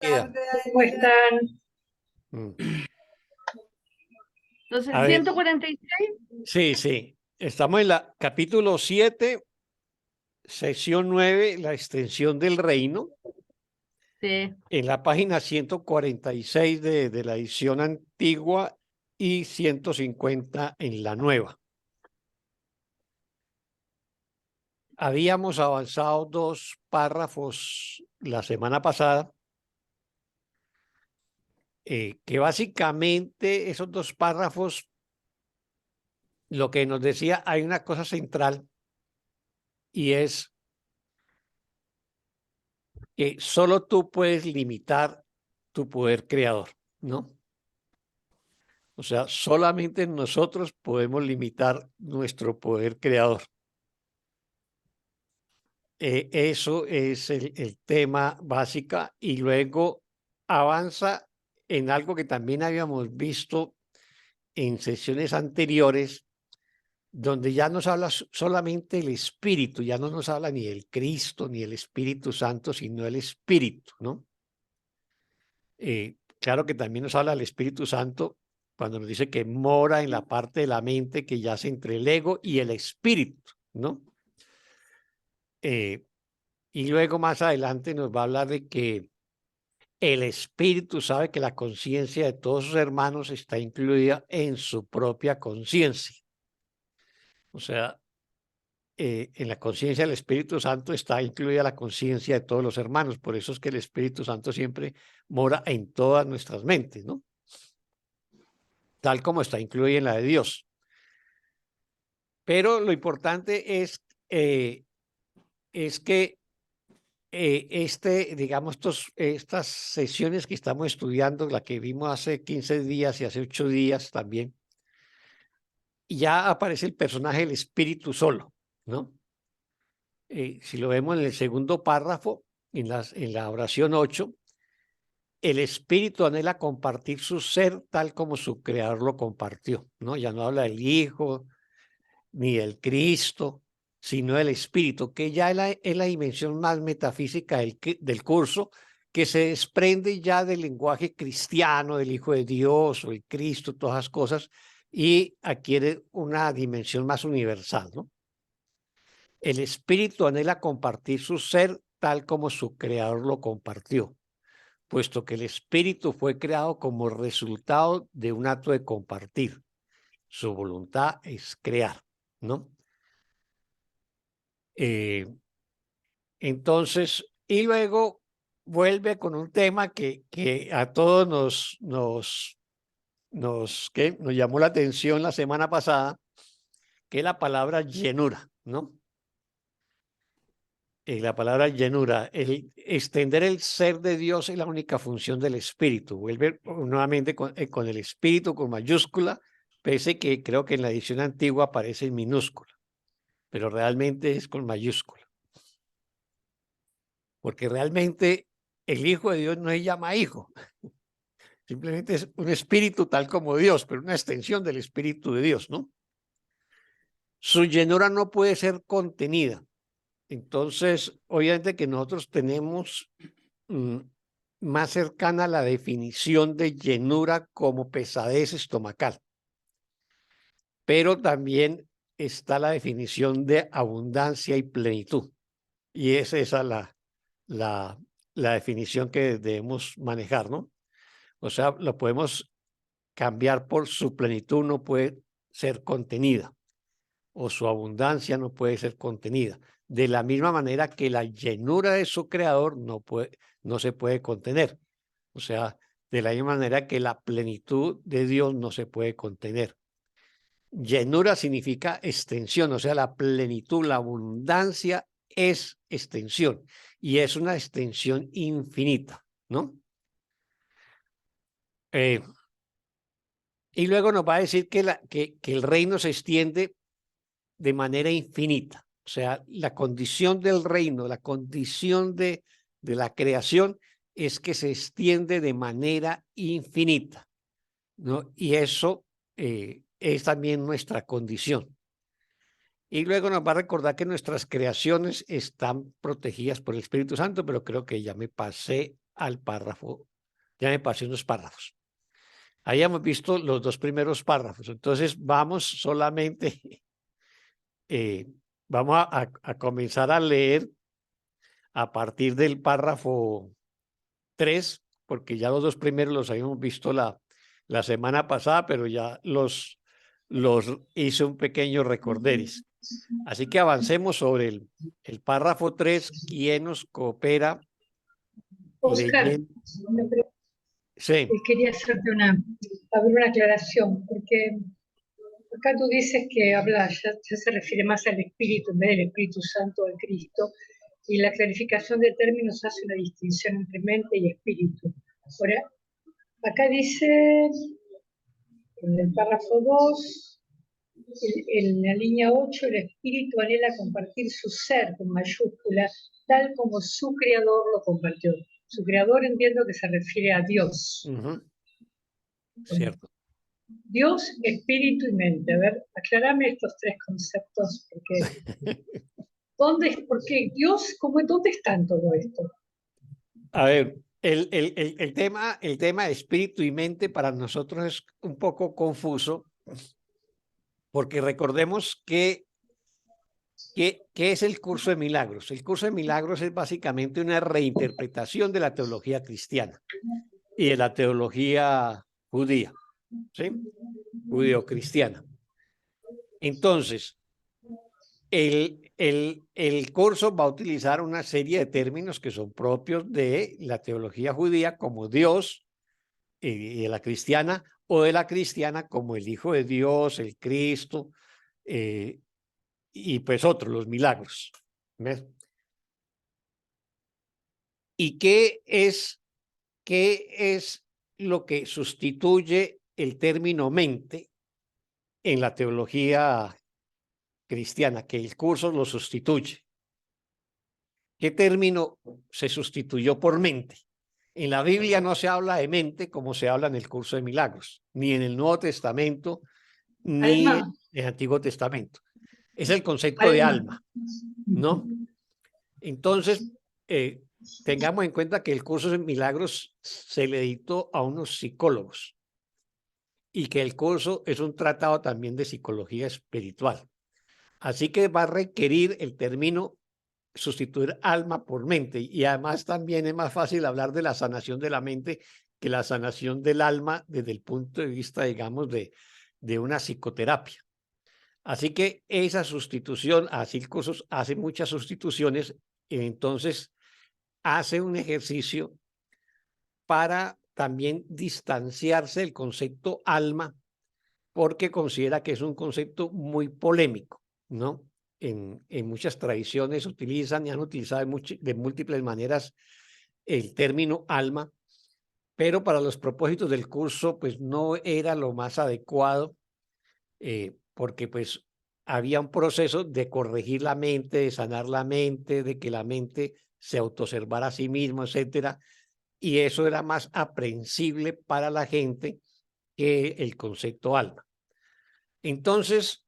Queda. ¿Cómo están? Entonces, A ver, 146. sí. Estamos en la capítulo 7, sección 9, la extensión del reino, Sí. en la página 146 de la edición antigua y 150 en la nueva. Habíamos avanzado 2 párrafos la semana pasada, que básicamente esos 2 párrafos, lo que nos decía, hay una cosa central y es que solo tú puedes limitar tu poder creador, ¿no? O sea, solamente nosotros podemos limitar nuestro poder creador. Eso es el tema básico y luego avanza en algo que también habíamos visto en sesiones anteriores, donde ya nos habla solamente el Espíritu, ya no nos habla ni el Cristo ni el Espíritu Santo, sino el Espíritu, ¿no? Claro que también nos habla el Espíritu Santo cuando nos dice que mora en la parte de la mente que yace entre el ego y el espíritu, ¿no? Y luego más adelante nos va a hablar de que el espíritu sabe que la conciencia de todos sus hermanos está incluida en su propia conciencia. O sea, en la conciencia del Espíritu Santo está incluida la conciencia de todos los hermanos. Por eso es que el Espíritu Santo siempre mora en todas nuestras mentes, ¿no? Tal como está incluida en la de Dios. Pero lo importante es que digamos, estas sesiones que estamos estudiando, la que vimos hace 15 días y hace 8 días también, ya aparece el personaje del espíritu solo, ¿no? Si lo vemos en el segundo párrafo, en la oración 8, el espíritu anhela compartir su ser tal como su creador lo compartió, ¿no? Ya no habla del Hijo ni del Cristo, sino del Espíritu, que ya es la dimensión más metafísica del curso, que se desprende ya del lenguaje cristiano, del Hijo de Dios o el Cristo, todas esas cosas, y adquiere una dimensión más universal, ¿no? El Espíritu anhela compartir su ser tal como su creador lo compartió, puesto que el Espíritu fue creado como resultado de un acto de compartir. Su voluntad es crear, ¿no? Entonces, y luego vuelve con un tema que a todos nos llamó la atención la semana pasada, que es la palabra llenura, ¿no? La palabra llenura, el extender el ser de Dios es la única función del Espíritu. Vuelve nuevamente con el Espíritu con mayúscula, pese que creo que en la edición antigua aparece en minúscula, pero realmente es con mayúscula. Porque realmente el Hijo de Dios no se llama Hijo, simplemente es un espíritu tal como Dios, pero una extensión del Espíritu de Dios, ¿no? Su llenura no puede ser contenida. Entonces, obviamente que nosotros tenemos más cercana la definición de llenura como pesadez estomacal, pero también está la definición de abundancia y plenitud. Y es esa la definición que debemos manejar, ¿no? O sea, lo podemos cambiar por su plenitud no puede ser contenida o su abundancia no puede ser contenida. De la misma manera que la llenura de su creador no se puede contener. O sea, de la misma manera que la plenitud de Dios no se puede contener. Llenura significa extensión, o sea, la plenitud, la abundancia es extensión y es una extensión infinita, ¿no? Y luego nos va a decir que el reino se extiende de manera infinita. O sea, la condición del reino, la condición de la creación es que se extiende de manera infinita, ¿no? Y eso es también nuestra condición. Y luego nos va a recordar que nuestras creaciones están protegidas por el Espíritu Santo, pero creo que ya me pasé al párrafo. Ya me pasé unos párrafos. Ahí hemos visto los dos primeros párrafos. Entonces vamos solamente, vamos a comenzar a leer a partir del párrafo 3, porque ya los dos primeros los habíamos visto la semana pasada, pero ya los hice un pequeño recorderis. Así que avancemos sobre el párrafo 3, ¿quién nos coopera Oscar, leyendo? Sí. quería hacerte una aclaración, porque acá tú dices que ya se refiere más al Espíritu en vez del Espíritu Santo al Cristo, y la clarificación de términos hace una distinción entre mente y espíritu. Ahora, acá dice, en el párrafo 2, en la línea 8, el espíritu anhela compartir su ser con mayúscula, tal como su creador lo compartió. Su creador entiendo que se refiere a Dios. Cierto. Dios, espíritu y mente. A ver, aclarame estos tres conceptos, porque ¿por qué Dios, dónde está en todo esto? A ver, el tema de espíritu y mente para nosotros es un poco confuso, porque recordemos ¿qué es el curso de milagros? El curso de milagros es básicamente una reinterpretación de la teología cristiana y de la teología judía, ¿sí? Judeo-cristiana. Entonces, el curso va a utilizar una serie de términos que son propios de la teología judía, como Dios, y de la cristiana, o de la cristiana como el Hijo de Dios, el Cristo, y pues otros, los milagros. ¿Ves? ¿Y qué es lo que sustituye el término mente en la teología cristiana? Que el curso lo sustituye. ¿Qué término se sustituyó por mente? En la Biblia no se habla de mente como se habla en el curso de milagros, ni en el Nuevo Testamento, ni en el Antiguo Testamento. Es el concepto de alma, ¿no? Entonces, tengamos en cuenta que el curso de milagros se le dictó a unos psicólogos y que el curso es un tratado también de psicología espiritual. Así que va a requerir el término sustituir alma por mente, y además también es más fácil hablar de la sanación de la mente que la sanación del alma desde el punto de vista, digamos, de una psicoterapia. Así que esa sustitución, así el curso hace muchas sustituciones, entonces hace un ejercicio para también distanciarse del concepto alma, porque considera que es un concepto muy polémico, ¿no? En muchas tradiciones utilizan y han utilizado de múltiples maneras el término alma, pero para los propósitos del curso pues no era lo más adecuado, porque pues había un proceso de corregir la mente, de sanar la mente, de que la mente se autoobservara a sí mismo, etcétera, y eso era más aprehensible para la gente que el concepto alma. Entonces,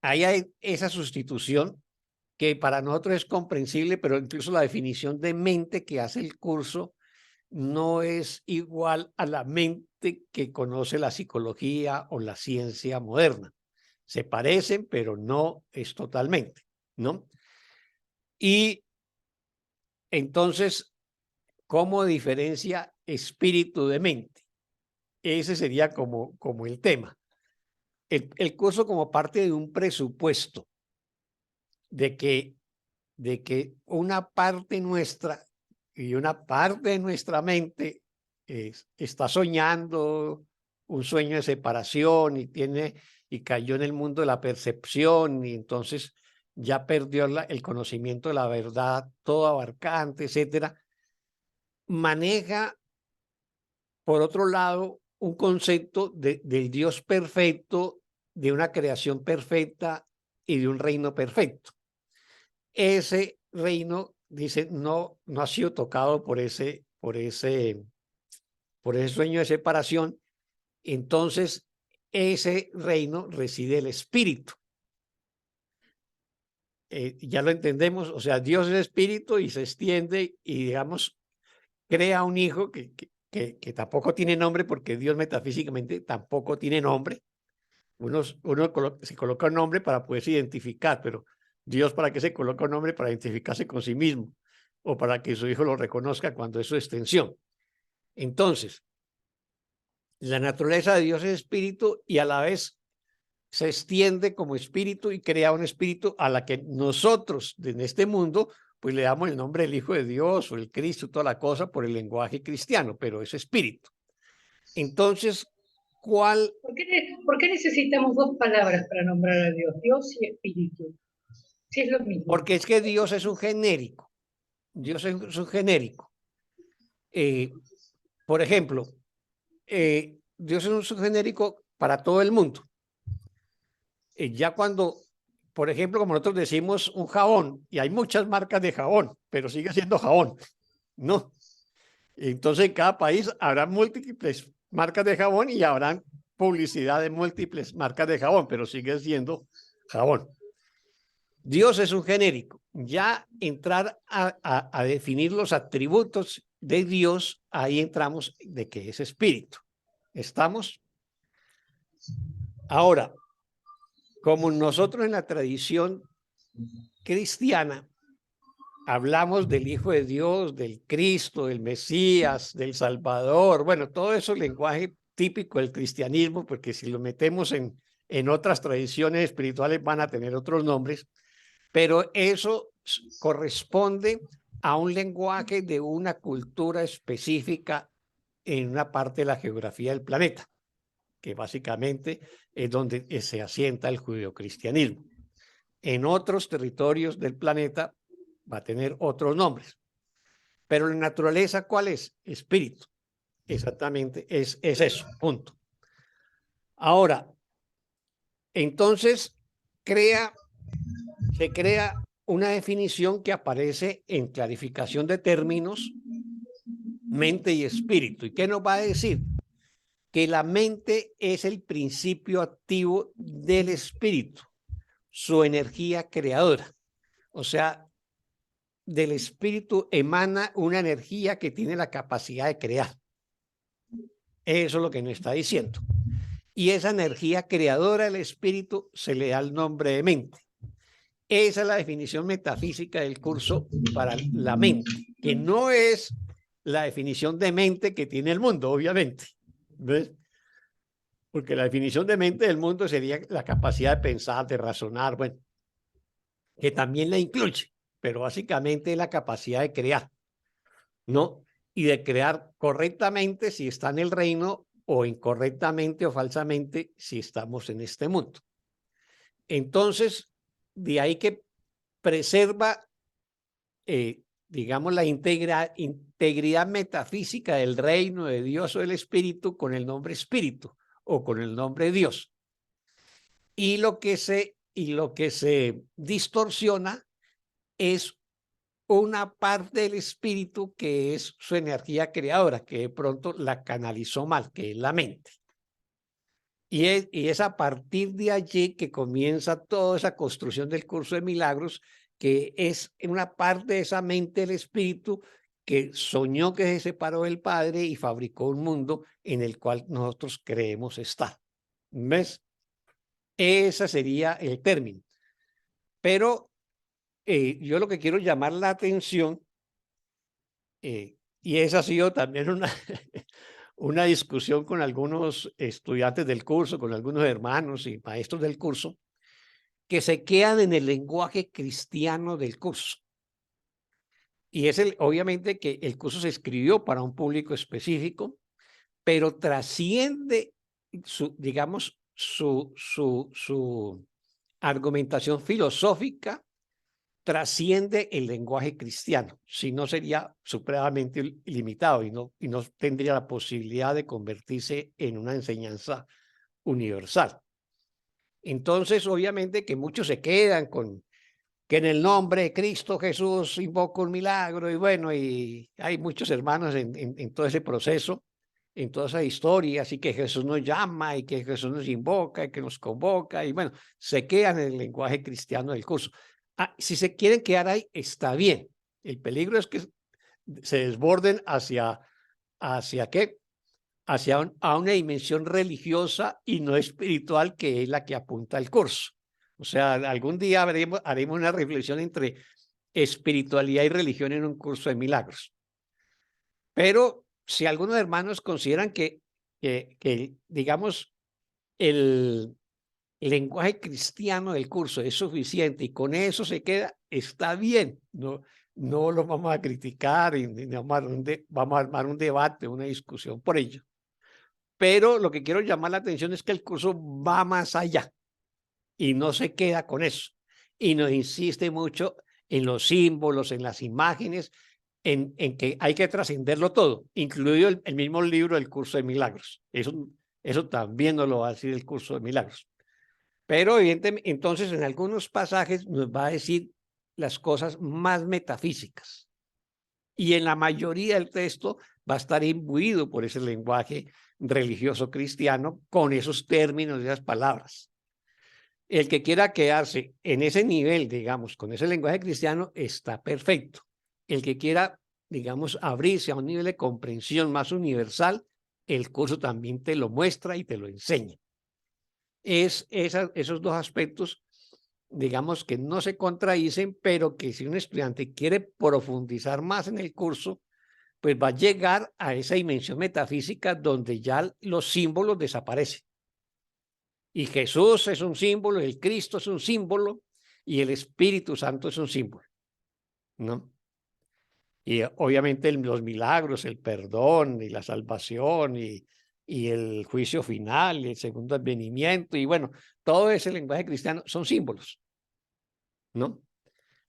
ahí hay esa sustitución que para nosotros es comprensible, pero incluso la definición de mente que hace el curso no es igual a la mente que conoce la psicología o la ciencia moderna. Se parecen, pero no es totalmente, ¿no? Y entonces, ¿cómo diferencia espíritu de mente? Ese sería como el tema. El curso como parte de un presupuesto de que una parte nuestra y una parte de nuestra mente está soñando un sueño de separación y cayó en el mundo de la percepción, y entonces ya perdió el conocimiento de la verdad todo abarcante, etcétera. Maneja, por otro lado, un concepto del Dios perfecto, de una creación perfecta y de un reino perfecto. Ese reino, dice, no ha sido tocado por ese sueño de separación. Entonces, ese reino reside el espíritu. Ya lo entendemos, o sea, Dios es espíritu y se extiende, y digamos, crea un hijo que tampoco tiene nombre, porque Dios metafísicamente tampoco tiene nombre. Uno se coloca un nombre para poderse identificar, pero Dios, ¿para qué se coloca un nombre? Para identificarse con sí mismo o para que su hijo lo reconozca cuando es su extensión. Entonces, la naturaleza de Dios es espíritu y a la vez se extiende como espíritu y crea un espíritu a la que nosotros en este mundo pues le damos el nombre del Hijo de Dios o el Cristo, toda la cosa por el lenguaje cristiano, pero es espíritu. Entonces, ¿cuál? ¿Por qué necesitamos dos palabras para nombrar a Dios? Dios y espíritu. Si es lo mismo. Porque es que Dios es un genérico. Dios es un genérico. Por ejemplo, Dios es un genérico para todo el mundo. Ya cuando, por ejemplo, como nosotros decimos un jabón, y hay muchas marcas de jabón, pero sigue siendo jabón, ¿no? Entonces en cada país habrá múltiples marcas de jabón y habrán publicidad de múltiples marcas de jabón, pero sigue siendo jabón. Dios es un genérico. Ya entrar a definir los atributos de Dios, ahí entramos de que es espíritu. ¿Estamos? Ahora, como nosotros en la tradición cristiana hablamos del Hijo de Dios, del Cristo, del Mesías, del Salvador, bueno, todo eso es lenguaje típico del cristianismo, porque si lo metemos en otras tradiciones espirituales van a tener otros nombres, pero eso corresponde a un lenguaje de una cultura específica en una parte de la geografía del planeta, que básicamente es donde se asienta el judeocristianismo. En otros territorios del planeta va a tener otros nombres. Pero la naturaleza, ¿cuál es? Espíritu. Exactamente, es eso, punto. Ahora, entonces, se crea una definición que aparece en clarificación de términos, mente y espíritu. ¿Y qué nos va a decir? Que la mente es el principio activo del espíritu, su energía creadora. O sea, del espíritu emana una energía que tiene la capacidad de crear. Eso es lo que nos está diciendo. Y esa energía creadora del espíritu se le da el nombre de mente. Esa es la definición metafísica del curso para la mente, que no es la definición de mente que tiene el mundo, obviamente. ¿Ves? Porque la definición de mente del mundo sería la capacidad de pensar, de razonar, bueno, que también la incluye, pero básicamente es la capacidad de crear, ¿no? Y de crear correctamente si está en el reino o incorrectamente o falsamente si estamos en este mundo. Entonces, de ahí que preserva, digamos, la integridad metafísica del reino de Dios o del espíritu con el nombre espíritu o con el nombre Dios. Y lo que se distorsiona es una parte del espíritu que es su energía creadora, que de pronto la canalizó mal, que es la mente. Y es a partir de allí que comienza toda esa construcción del curso de milagros, que es una parte de esa mente del espíritu que soñó que se separó del Padre y fabricó un mundo en el cual nosotros creemos estar. ¿Ves? Ese sería el término. Pero yo lo que quiero llamar la atención, y esa ha sido también una discusión con algunos estudiantes del curso, con algunos hermanos y maestros del curso, que se quedan en el lenguaje cristiano del curso. Y es obviamente que el curso se escribió para un público específico, pero trasciende digamos, su argumentación filosófica, trasciende el lenguaje cristiano, si no sería supremamente limitado y no tendría la posibilidad de convertirse en una enseñanza universal. Entonces, obviamente que muchos se quedan con que en el nombre de Cristo Jesús invoca un milagro y bueno, y hay muchos hermanos en todo ese proceso, en toda esa historia, así que Jesús nos llama y que Jesús nos invoca y que nos convoca y bueno, se quedan en el lenguaje cristiano del curso. Si se quieren quedar ahí, está bien. El peligro es que se desborden ¿hacia qué? A una dimensión religiosa y no espiritual, que es la que apunta el curso. O sea, algún día haremos una reflexión entre espiritualidad y religión en un curso de milagros. Pero si algunos hermanos consideran que digamos, el lenguaje cristiano del curso es suficiente y con eso se queda, está bien. No lo vamos a criticar y vamos a armar un debate, una discusión por ello. Pero lo que quiero llamar la atención es que el curso va más allá y no se queda con eso. Y nos insiste mucho en los símbolos, en las imágenes, en que hay que trascenderlo todo, incluido el mismo libro del curso de milagros. Eso también nos lo va a decir el curso de milagros. Pero evidentemente, entonces en algunos pasajes nos va a decir las cosas más metafísicas. Y en la mayoría del texto va a estar imbuido por ese lenguaje religioso cristiano con esos términos, esas palabras. El que quiera quedarse en ese nivel, digamos, con ese lenguaje cristiano, está perfecto. El que quiera, digamos, abrirse a un nivel de comprensión más universal, el curso también te lo muestra y te lo enseña. Esos dos aspectos, digamos, que no se contradicen, pero que si un estudiante quiere profundizar más en el curso, pues va a llegar a esa dimensión metafísica donde ya los símbolos desaparecen. Y Jesús es un símbolo, el Cristo es un símbolo y el Espíritu Santo es un símbolo, ¿no? Y obviamente los milagros, el perdón y la salvación y el juicio final y el segundo advenimiento y bueno, todo ese lenguaje cristiano son símbolos, ¿no?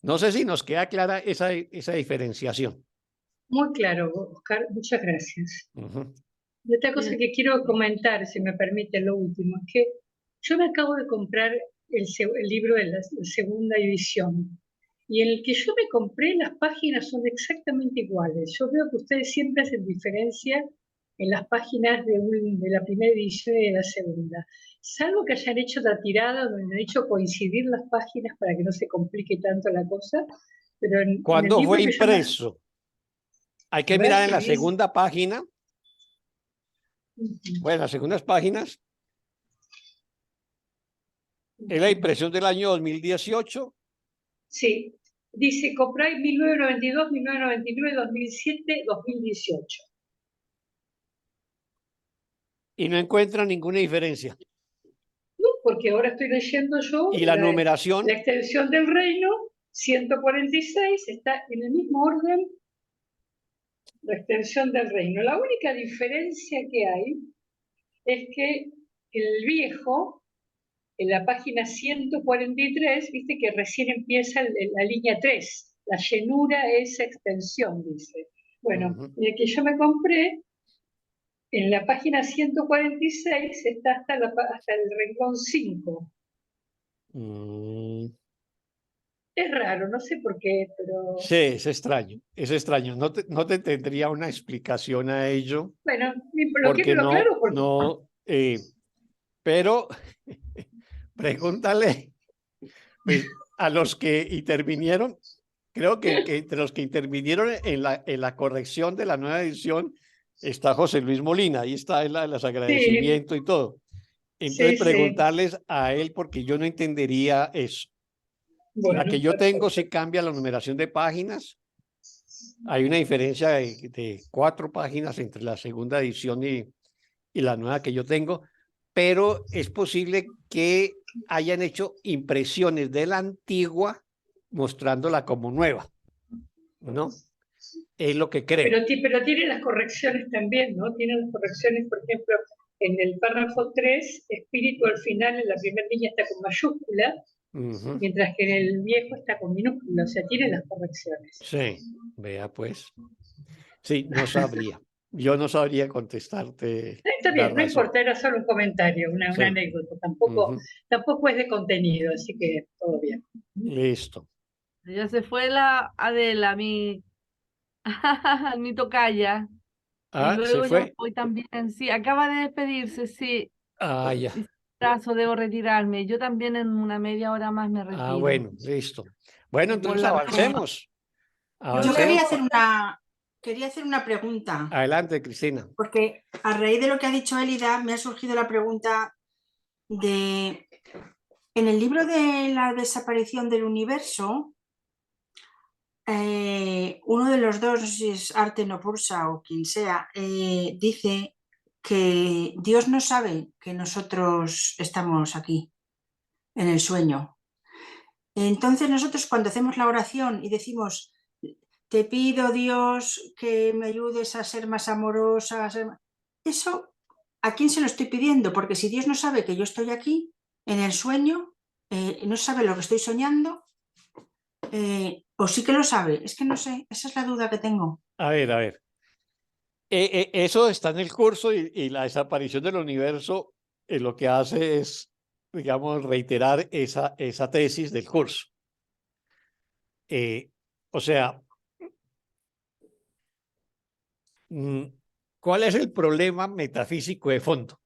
No sé si nos queda clara esa diferenciación. Muy claro, Oscar, muchas gracias. Uh-huh. Y otra cosa que quiero comentar, si me permite, lo último, es que yo me acabo de comprar el libro de la segunda edición, y en el que yo me compré, las páginas son exactamente iguales. Yo veo que ustedes siempre hacen diferencia en las páginas de la primera edición y de la segunda. Salvo que hayan hecho la tirada, donde han hecho coincidir las páginas para que no se complique tanto la cosa, pero en el ¿Cuándo libro fue que yo me... impreso? Hay que mirar en la segunda página. Bueno, las segundas páginas es la impresión del año 2018. Sí, dice copyright 1992, 1999, 2007, 2018. Y no encuentra ninguna diferencia. No, porque ahora estoy leyendo yo ¿Y la numeración? La extensión del reino, 146, está en el mismo orden, la extensión del reino. La única diferencia que hay es que el viejo, en la página 143, viste que recién empieza la línea 3, la llenura es extensión, dice. Bueno, en el que yo me compré, en la página 146 está hasta el renglón 5. Es raro, no sé por qué, pero... Sí, es extraño, es extraño. No te tendría una explicación a ello. Bueno, bloquémelo claro porque... No, pero pregúntale pues, a los que intervinieron, creo que entre los que intervinieron en la corrección de la nueva edición está José Luis Molina, ahí está el agradecimiento y todo. Entonces preguntarles a él porque yo no entendería eso. Bueno, la que yo tengo sí cambia la numeración de páginas. Hay una diferencia de 4 páginas entre la segunda edición y la nueva que yo tengo, pero es posible que hayan hecho impresiones de la antigua mostrándola como nueva, ¿no? Es lo que creo. Pero tiene las correcciones también, ¿no? Tiene las correcciones, por ejemplo, en el párrafo 3, espíritu al final en la primera línea está con mayúscula, mientras que en el viejo está con minúscula, o sea, tiene las correcciones. Sí, vea pues. Sí, no sabría. Yo no sabría contestarte. Está bien, no importa, era solo un comentario, una anécdota, tampoco es de contenido, así que todo bien. Listo. Ya se fue la Adela, mi tocaya. Ah, y luego se fue. Voy también, sí, acaba de despedirse, sí. Ah, ya. Debo retirarme. Yo también en una media hora más me retiro. Ah, bueno, listo. Bueno, entonces avancemos. Yo quería hacer quería hacer una pregunta, Adelante, Cristina. porque a raíz de lo que ha dicho Elida me ha surgido la pregunta de, en el libro de la desaparición del universo, uno de los dos, no sé si es Arten o Pursa o quien sea, dice que Dios no sabe que nosotros estamos aquí, en el sueño. Entonces nosotros cuando hacemos la oración y decimos, te pido Dios que me ayudes a ser más amorosa, eso, ¿a quién se lo estoy pidiendo? Porque si Dios no sabe que yo estoy aquí, en el sueño, no sabe lo que estoy soñando, o sí que lo sabe, es que no sé, esa es la duda que tengo. A ver. Eso está en el curso y la desaparición del universo lo que hace es, digamos, reiterar esa tesis del curso. O sea, ¿cuál es el problema metafísico de fondo?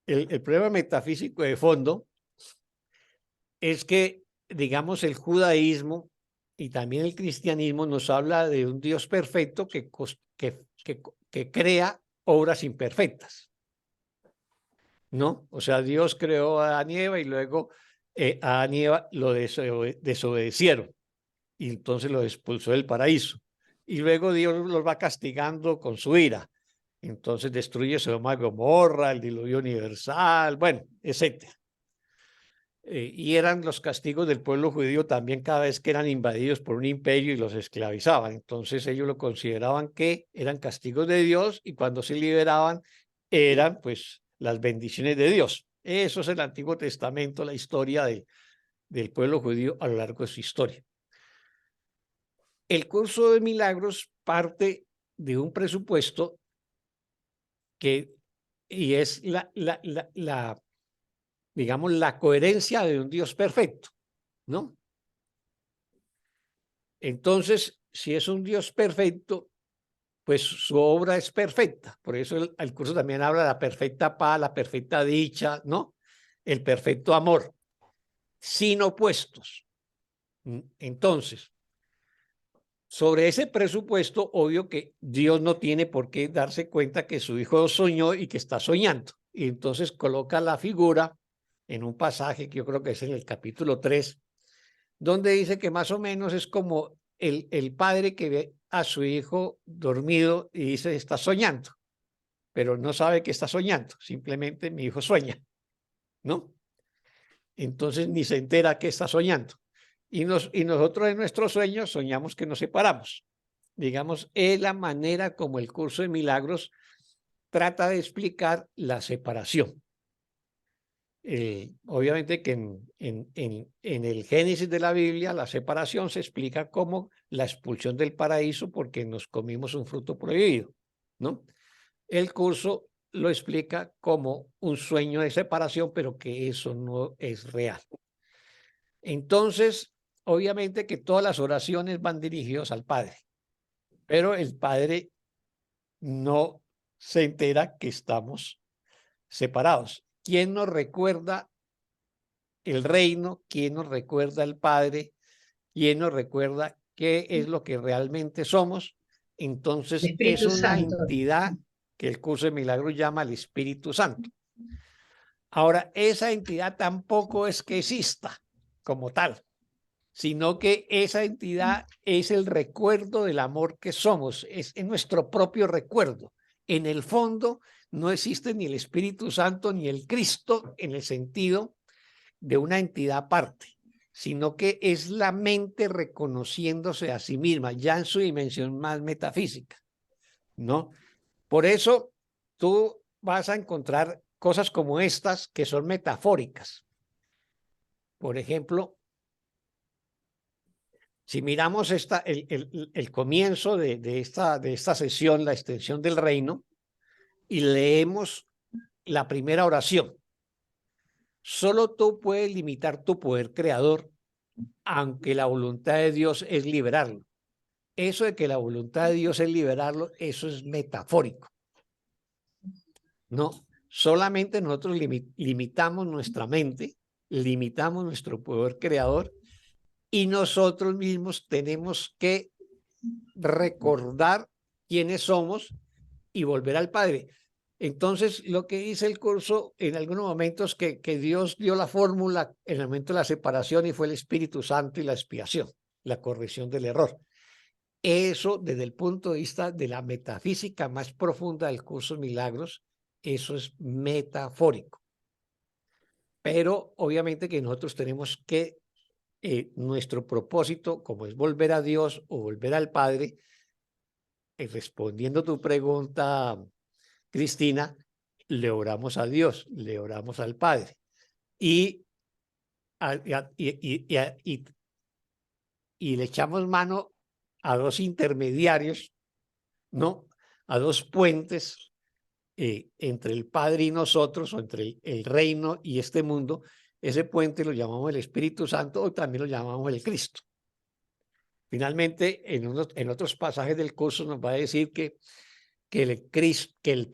El problema metafísico de fondo es que, digamos, el judaísmo y también el cristianismo nos habla de un Dios perfecto que crea obras imperfectas, ¿no? O sea, Dios creó a Adán y Eva y luego a Adán y Eva lo desobedecieron y entonces lo expulsó del paraíso. Y luego Dios los va castigando con su ira. Entonces destruye Sodoma y Gomorra, el diluvio universal, bueno, etcétera. Y eran los castigos del pueblo judío también cada vez que eran invadidos por un imperio y los esclavizaban. Entonces ellos lo consideraban que eran castigos de Dios y cuando se liberaban eran pues las bendiciones de Dios. Eso es el Antiguo Testamento, la historia del pueblo judío a lo largo de su historia. El curso de milagros parte de un presupuesto y es digamos, la coherencia de un Dios perfecto, ¿no? Entonces, si es un Dios perfecto, pues su obra es perfecta. Por eso el curso también habla de la perfecta paz, la perfecta dicha, ¿no? El perfecto amor, sin opuestos. Entonces, sobre ese presupuesto, obvio que Dios no tiene por qué darse cuenta que su hijo soñó y que está soñando. Y entonces coloca la figura en un pasaje que yo creo que es en el capítulo 3, donde dice que más o menos es como el padre que ve a su hijo dormido y dice, está soñando, pero no sabe que está soñando, simplemente mi hijo sueña, ¿no? Entonces ni se entera que está soñando. Y nosotros en nuestros sueños soñamos que nos separamos. Digamos, es la manera como el curso de milagros trata de explicar la separación. Obviamente que en el Génesis de la Biblia la separación se explica como la expulsión del paraíso porque nos comimos un fruto prohibido, ¿no? El curso lo explica como un sueño de separación, pero que eso no es real. Entonces, obviamente que todas las oraciones van dirigidas al Padre, pero el Padre no se entera que estamos separados. ¿Quién nos recuerda el reino? ¿Quién nos recuerda el Padre? ¿Quién nos recuerda qué es lo que realmente somos? Entonces es una entidad que el curso de milagros llama el Espíritu Santo. Ahora, esa entidad tampoco es que exista como tal, sino que esa entidad es el recuerdo del amor que somos, es nuestro propio recuerdo. En el fondo no existe ni el Espíritu Santo ni el Cristo en el sentido de una entidad aparte, sino que es la mente reconociéndose a sí misma, ya en su dimensión más metafísica, ¿no? Por eso tú vas a encontrar cosas como estas que son metafóricas. Por ejemplo, si miramos el comienzo de esta sesión, la extensión del reino, y leemos la primera oración, solo tú puedes limitar tu poder creador, aunque la voluntad de Dios es liberarlo. Eso de que la voluntad de Dios es liberarlo, eso es metafórico. No, solamente nosotros limitamos nuestra mente, limitamos nuestro poder creador y nosotros mismos tenemos que recordar quiénes somos y volver al Padre. Entonces, lo que dice el curso en algunos momentos que Dios dio la fórmula en el momento de la separación y fue el Espíritu Santo y la expiación, la corrección del error. Eso, desde el punto de vista de la metafísica más profunda del curso de Milagros, eso es metafórico. Pero obviamente que nosotros tenemos que, nuestro propósito, como es volver a Dios o volver al Padre, respondiendo a tu pregunta, Cristina, le oramos a Dios, le oramos al Padre. Y le echamos mano a dos intermediarios, ¿no? A dos puentes entre el Padre y nosotros, o entre el reino y este mundo. Ese puente lo llamamos el Espíritu Santo o también lo llamamos el Cristo. Finalmente, en otros pasajes del curso nos va a decir que el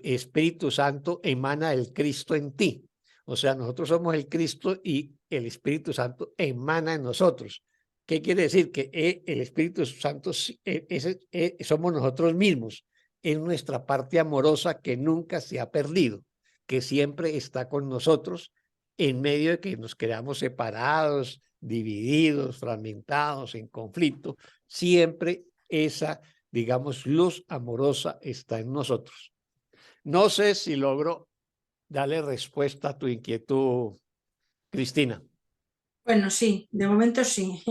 Espíritu Santo emana el Cristo en ti. O sea, nosotros somos el Cristo y el Espíritu Santo emana en nosotros. ¿Qué quiere decir? Que el Espíritu Santo somos nosotros mismos, es nuestra parte amorosa que nunca se ha perdido, que siempre está con nosotros en medio de que nos quedamos separados, divididos, fragmentados, en conflicto. Siempre esa, digamos, luz amorosa está en nosotros. No sé si logro darle respuesta a tu inquietud, Cristina. Bueno, sí, de momento sí.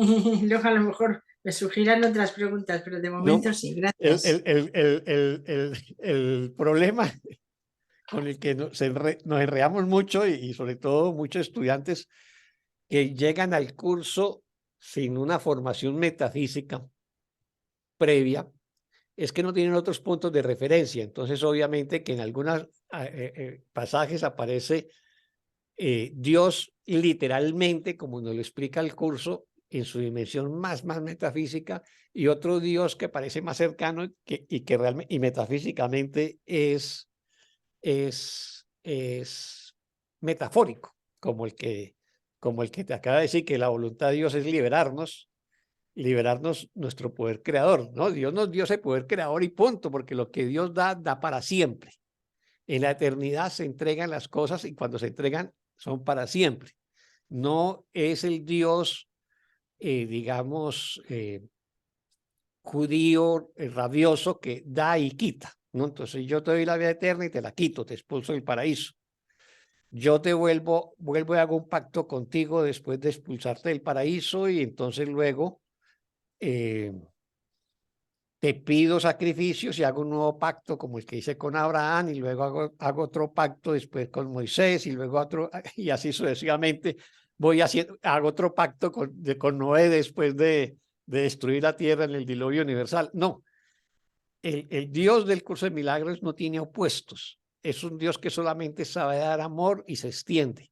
Luego a lo mejor me surgirán otras preguntas, pero de momento sí, gracias. El problema con el que nos enredamos mucho y sobre todo muchos estudiantes que llegan al curso sin una formación metafísica previa, es que no tienen otros puntos de referencia. Entonces, obviamente que en algunos pasajes aparece Dios literalmente, como nos lo explica el curso, en su dimensión más metafísica, y otro Dios que parece más cercano y que realmente y metafísicamente es metafórico, como el que te acaba de decir, que la voluntad de Dios es liberarnos nuestro poder creador, ¿no? Dios nos dio ese poder creador y punto, porque lo que Dios da para siempre. En la eternidad se entregan las cosas y cuando se entregan son para siempre. No es el Dios, digamos, judío, rabioso, que da y quita, ¿no? Entonces yo te doy la vida eterna y te la quito, te expulso del paraíso. Yo te vuelvo y hago un pacto contigo después de expulsarte del paraíso y entonces luego te pido sacrificios y hago un nuevo pacto como el que hice con Abraham y luego hago otro pacto después con Moisés y luego otro, y así sucesivamente hago otro pacto con Noé después de destruir la tierra en el diluvio universal. No, el Dios del curso de milagros no tiene opuestos, es un Dios que solamente sabe dar amor y se extiende.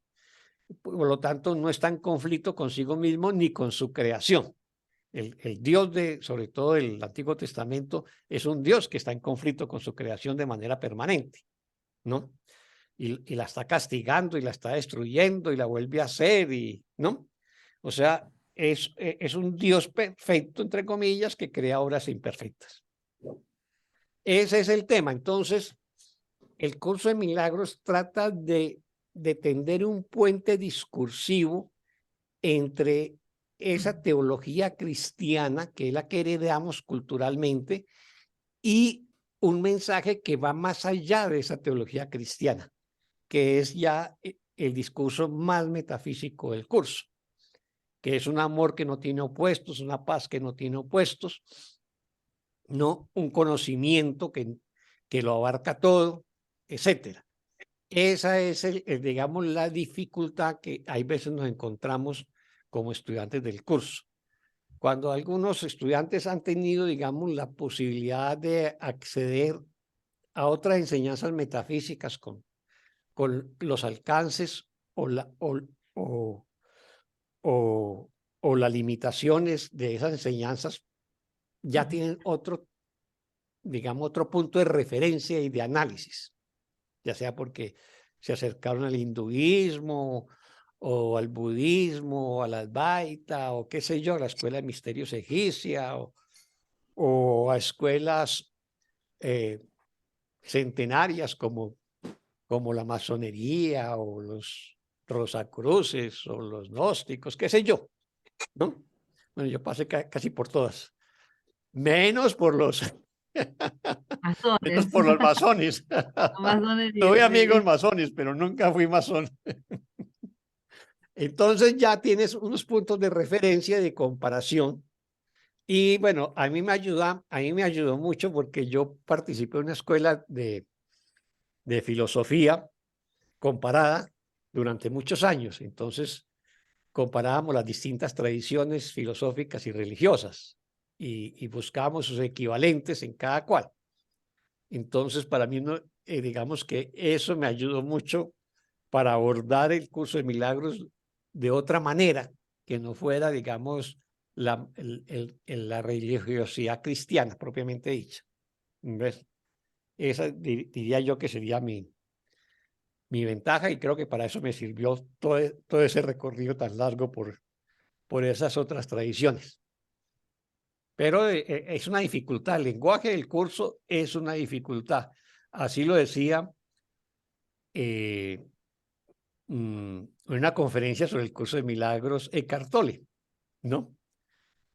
Por lo tanto, no está en conflicto consigo mismo ni con su creación. El Dios sobre todo del Antiguo Testamento, es un Dios que está en conflicto con su creación de manera permanente, ¿no? Y la está castigando y la está destruyendo y la vuelve a hacer, ¿no? O sea, es un Dios perfecto, entre comillas, que crea obras imperfectas. Ese es el tema. Entonces, el curso de milagros trata de tender un puente discursivo entre esa teología cristiana, que es la que heredamos culturalmente, y un mensaje que va más allá de esa teología cristiana, que es ya el discurso más metafísico del curso, que es un amor que no tiene opuestos, una paz que no tiene opuestos, no un conocimiento que lo abarca todo, etcétera. Esa es, digamos, la dificultad que hay veces nos encontramos como estudiantes del curso. Cuando algunos estudiantes han tenido, digamos, la posibilidad de acceder a otras enseñanzas metafísicas con los alcances o las limitaciones de esas enseñanzas, ya tienen otro, digamos, otro punto de referencia y de análisis, ya sea porque se acercaron al hinduismo o al budismo, o al Advaita, o qué sé yo, a la escuela de misterios egipcia, o a escuelas centenarias como la masonería o los rosacruces o los gnósticos, qué sé yo, ¿no? Bueno, yo pasé casi por todas, menos por los Masones. masones. Masonería, Tuve sí. amigos masones, pero nunca fui masón. Entonces ya tienes unos puntos de referencia, de comparación. Y bueno, a mí me ayudó mucho porque yo participé en una escuela de filosofía comparada durante muchos años. Entonces, comparábamos las distintas tradiciones filosóficas y religiosas y buscábamos sus equivalentes en cada cual. Entonces, para mí, digamos que eso me ayudó mucho para abordar el curso de milagros de otra manera, que no fuera, digamos, la religiosidad cristiana propiamente dicha. ¿Ves? Esa diría yo que sería mi ventaja, y creo que para eso me sirvió todo ese recorrido tan largo por esas otras tradiciones. Pero es una dificultad, el lenguaje del curso es una dificultad. Así lo decía en una conferencia sobre el curso de milagros Eckhart Tolle, ¿no?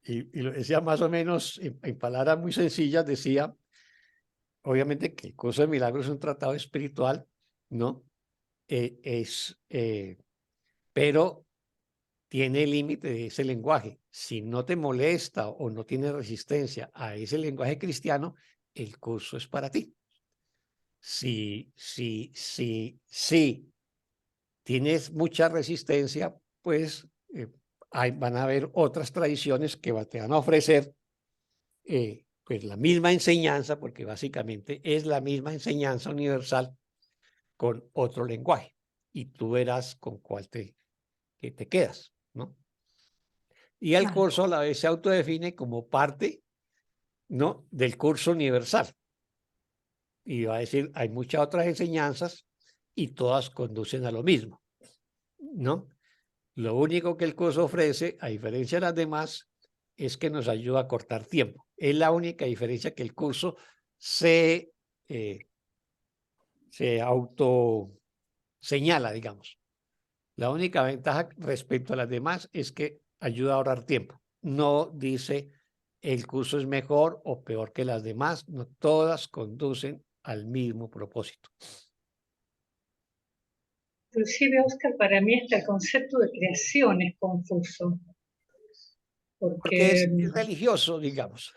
Y lo decía más o menos en palabras muy sencillas, decía, obviamente que el curso de milagros es un tratado espiritual, ¿no? Pero tiene límite de ese lenguaje. Si no te molesta o no tienes resistencia a ese lenguaje cristiano, el curso es para ti. Si tienes mucha resistencia, pues van a haber otras tradiciones que te van a ofrecer pues la misma enseñanza, porque básicamente es la misma enseñanza universal con otro lenguaje, y tú verás con cuál te quedas, ¿no? Y el curso a la vez se autodefine como parte, ¿no?, del curso universal. Y va a decir, hay muchas otras enseñanzas y todas conducen a lo mismo, ¿no? Lo único que el curso ofrece, a diferencia de las demás, es que nos ayuda a cortar tiempo. Es la única diferencia, que el curso se autoseñala, digamos. La única ventaja respecto a las demás es que ayuda a ahorrar tiempo. No dice el curso es mejor o peor que las demás, no, todas conducen al mismo propósito. Inclusive, Oscar, para mí hasta el concepto de creación es confuso. Porque es religioso, digamos.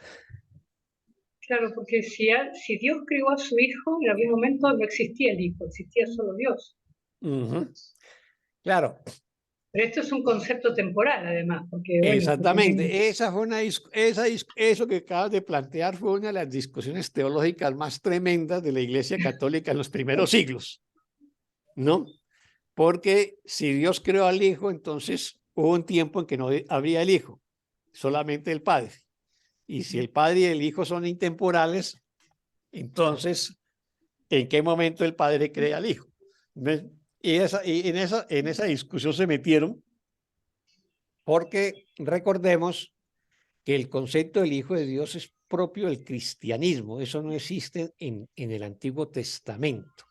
Claro, porque si Dios creó a su Hijo, en algún momento no existía el Hijo, existía solo Dios. Claro. Pero esto es un concepto temporal, además. Porque, bueno, exactamente. Eso que acabas de plantear fue una de las discusiones teológicas más tremendas de la Iglesia Católica en los primeros siglos, ¿no? Porque si Dios creó al Hijo, entonces hubo un tiempo en que no habría el Hijo, solamente el Padre. Y si el Padre y el Hijo son intemporales, entonces, ¿en qué momento el Padre crea al Hijo? ¿Ves? Y en esa discusión se metieron, porque recordemos que el concepto del Hijo de Dios es propio del cristianismo. Eso no existe en el Antiguo Testamento.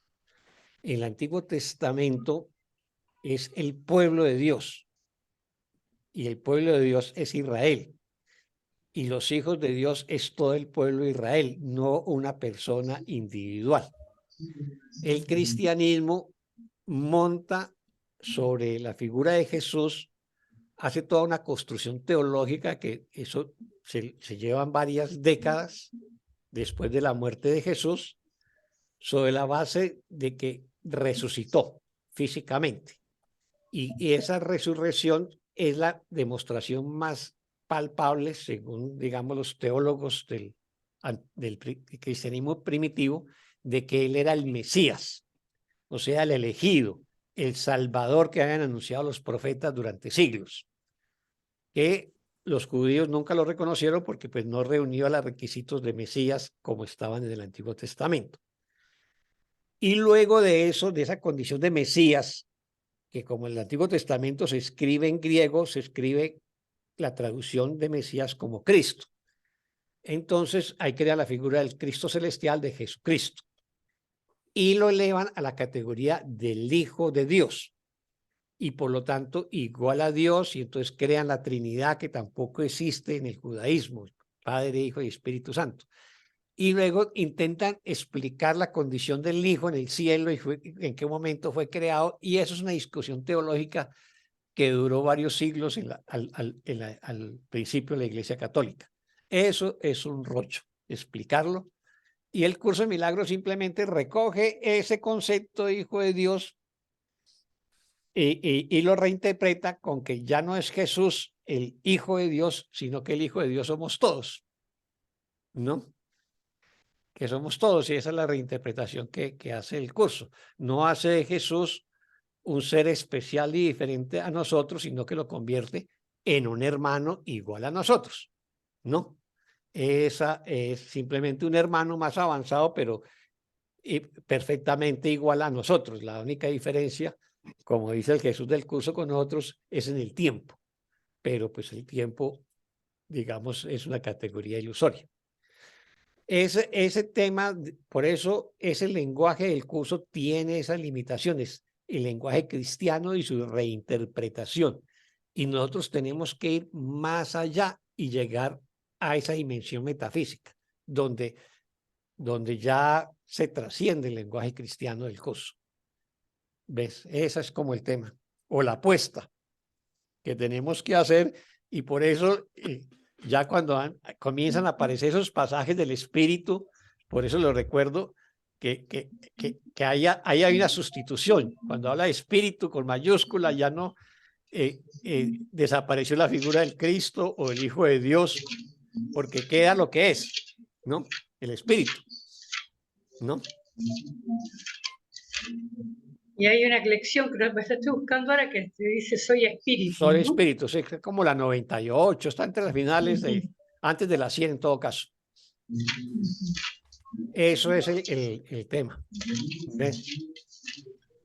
En el Antiguo Testamento es el pueblo de Dios, y el pueblo de Dios es Israel, y los hijos de Dios es todo el pueblo de Israel, no una persona individual. El cristianismo monta sobre la figura de Jesús, hace toda una construcción teológica, que eso se llevan varias décadas después de la muerte de Jesús, sobre la base de que resucitó físicamente. Y esa resurrección es la demostración más palpable, según, digamos, los teólogos del cristianismo primitivo, de que él era el Mesías, o sea, el elegido, el Salvador que habían anunciado los profetas durante siglos, que los judíos nunca lo reconocieron porque pues no reunía los requisitos de Mesías como estaban en el Antiguo Testamento. Y luego de eso, de esa condición de Mesías, que como el Antiguo Testamento se escribe en griego, se escribe la traducción de Mesías como Cristo. Entonces ahí crea la figura del Cristo celestial de Jesucristo y lo elevan a la categoría del Hijo de Dios y por lo tanto igual a Dios, y entonces crean la Trinidad que tampoco existe en el judaísmo, Padre, Hijo y Espíritu Santo. Y luego intentan explicar la condición del Hijo en el cielo y en qué momento fue creado, y eso es una discusión teológica que duró varios siglos al principio de la Iglesia Católica. Eso es un rollo, explicarlo. Y el curso de milagros simplemente recoge ese concepto de Hijo de Dios y lo reinterpreta con que ya no es Jesús el Hijo de Dios, sino que el Hijo de Dios somos todos, ¿no? Que somos todos, y esa es la reinterpretación que hace el curso. No hace de Jesús un ser especial y diferente a nosotros, sino que lo convierte en un hermano igual a nosotros, ¿no? Esa es simplemente un hermano más avanzado, pero perfectamente igual a nosotros. La única diferencia, como dice el Jesús del curso con nosotros, es en el tiempo, pero pues el tiempo, digamos, es una categoría ilusoria. Ese tema, por eso ese lenguaje del curso tiene esas limitaciones, el lenguaje cristiano y su reinterpretación. Y nosotros tenemos que ir más allá y llegar a esa dimensión metafísica, donde ya se trasciende el lenguaje cristiano del curso. ¿Ves? Ese es como el tema, o la apuesta que tenemos que hacer, y por eso ya cuando comienzan a aparecer esos pasajes del Espíritu, por eso lo recuerdo, que ahí hay una sustitución. Cuando habla de Espíritu con mayúscula, ya no desapareció la figura del Cristo o del Hijo de Dios, porque queda lo que es, ¿no? El Espíritu, ¿no? Y hay una lección que estoy buscando ahora que te dice soy espíritu. Soy ¿no? Espíritu, es como la 98, está entre las finales, antes de la 100 en todo caso. Eso es el tema. ¿Ves?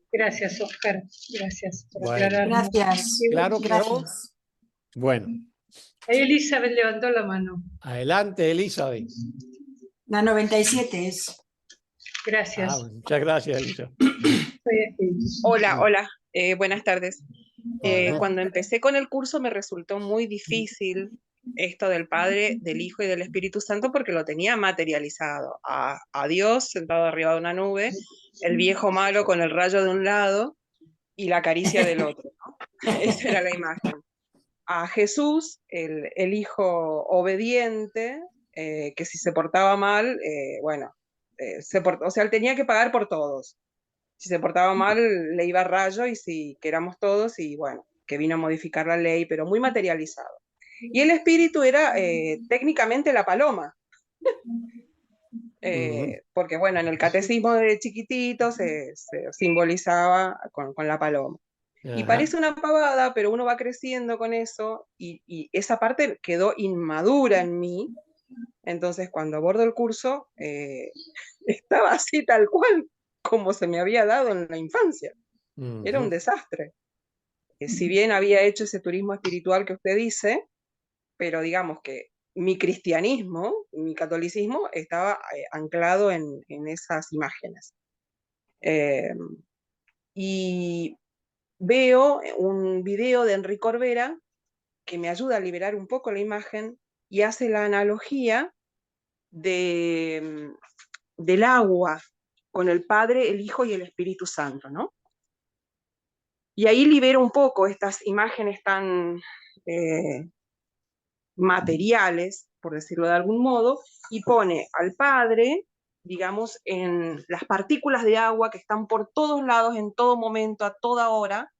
Gracias, Oscar. Gracias por Bueno. aclararnos. Gracias. Claro que Gracias. Bueno, Ahí Elizabeth levantó la mano. adelante, Elizabeth. La 97 es. Gracias. Muchas gracias, Elizabeth. Soy espíritu. Hola, hola, buenas tardes. Hola. Cuando empecé con el curso me resultó muy difícil esto del Padre, del Hijo y del Espíritu Santo porque lo tenía materializado. A Dios sentado arriba de una nube, el viejo malo con el rayo de un lado y la caricia del otro, ¿no? Esa era la imagen. A Jesús, el Hijo obediente, que si se portaba mal, bueno, o sea, él tenía que pagar por todos. Si se portaba mal, le iba a rayo, y si que éramos todos, y bueno, que vino a modificar la ley, pero muy materializado. Y el espíritu era técnicamente la paloma, porque bueno, en el catecismo de chiquitito se simbolizaba con la paloma. Y parece una pavada, pero uno va creciendo con eso, y esa parte quedó inmadura en mí. Entonces, cuando abordo el curso, estaba así tal cual como se me había dado en la infancia. Era un desastre. Si bien había hecho ese turismo espiritual que usted dice, pero digamos que mi cristianismo, mi catolicismo, estaba anclado en esas imágenes. Y veo un video de Enrique Corbera que me ayuda a liberar un poco la imagen y hace la analogía del agua con el Padre, el Hijo y el Espíritu Santo, ¿no? Y ahí libero un poco estas imágenes tan materiales, por decirlo de algún modo, y pone al Padre, digamos, en las partículas de agua que están por todos lados, en todo momento, a toda hora,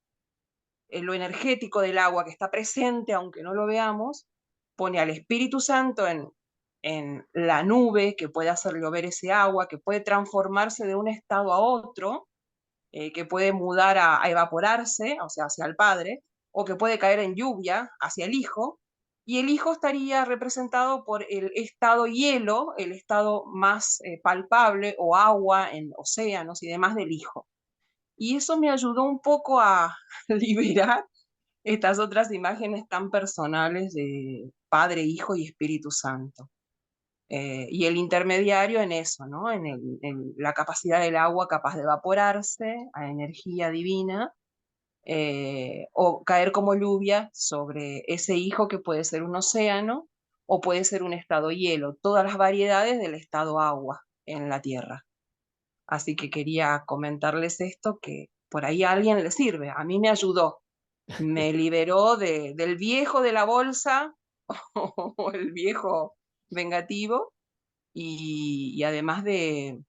en lo energético del agua que está presente, aunque no lo veamos, pone al Espíritu Santo en la nube que puede hacer llover ese agua, que puede transformarse de un estado a otro, que puede mudar a evaporarse, o sea, hacia el Padre, o que puede caer en lluvia hacia el Hijo, y el Hijo estaría representado por el estado hielo, el estado más palpable, o agua en océanos y demás del Hijo. Y eso me ayudó un poco a liberar estas otras imágenes tan personales de Padre, Hijo y Espíritu Santo. Y el intermediario en eso, ¿no? En la capacidad del agua capaz de evaporarse a energía divina, o caer como lluvia sobre ese hijo que puede ser un océano o puede ser un estado hielo, todas las variedades del estado agua en la Tierra. Así que quería comentarles esto, que por ahí a alguien le sirve, a mí me ayudó, me liberó del viejo de la bolsa o el viejo vengativo, y además de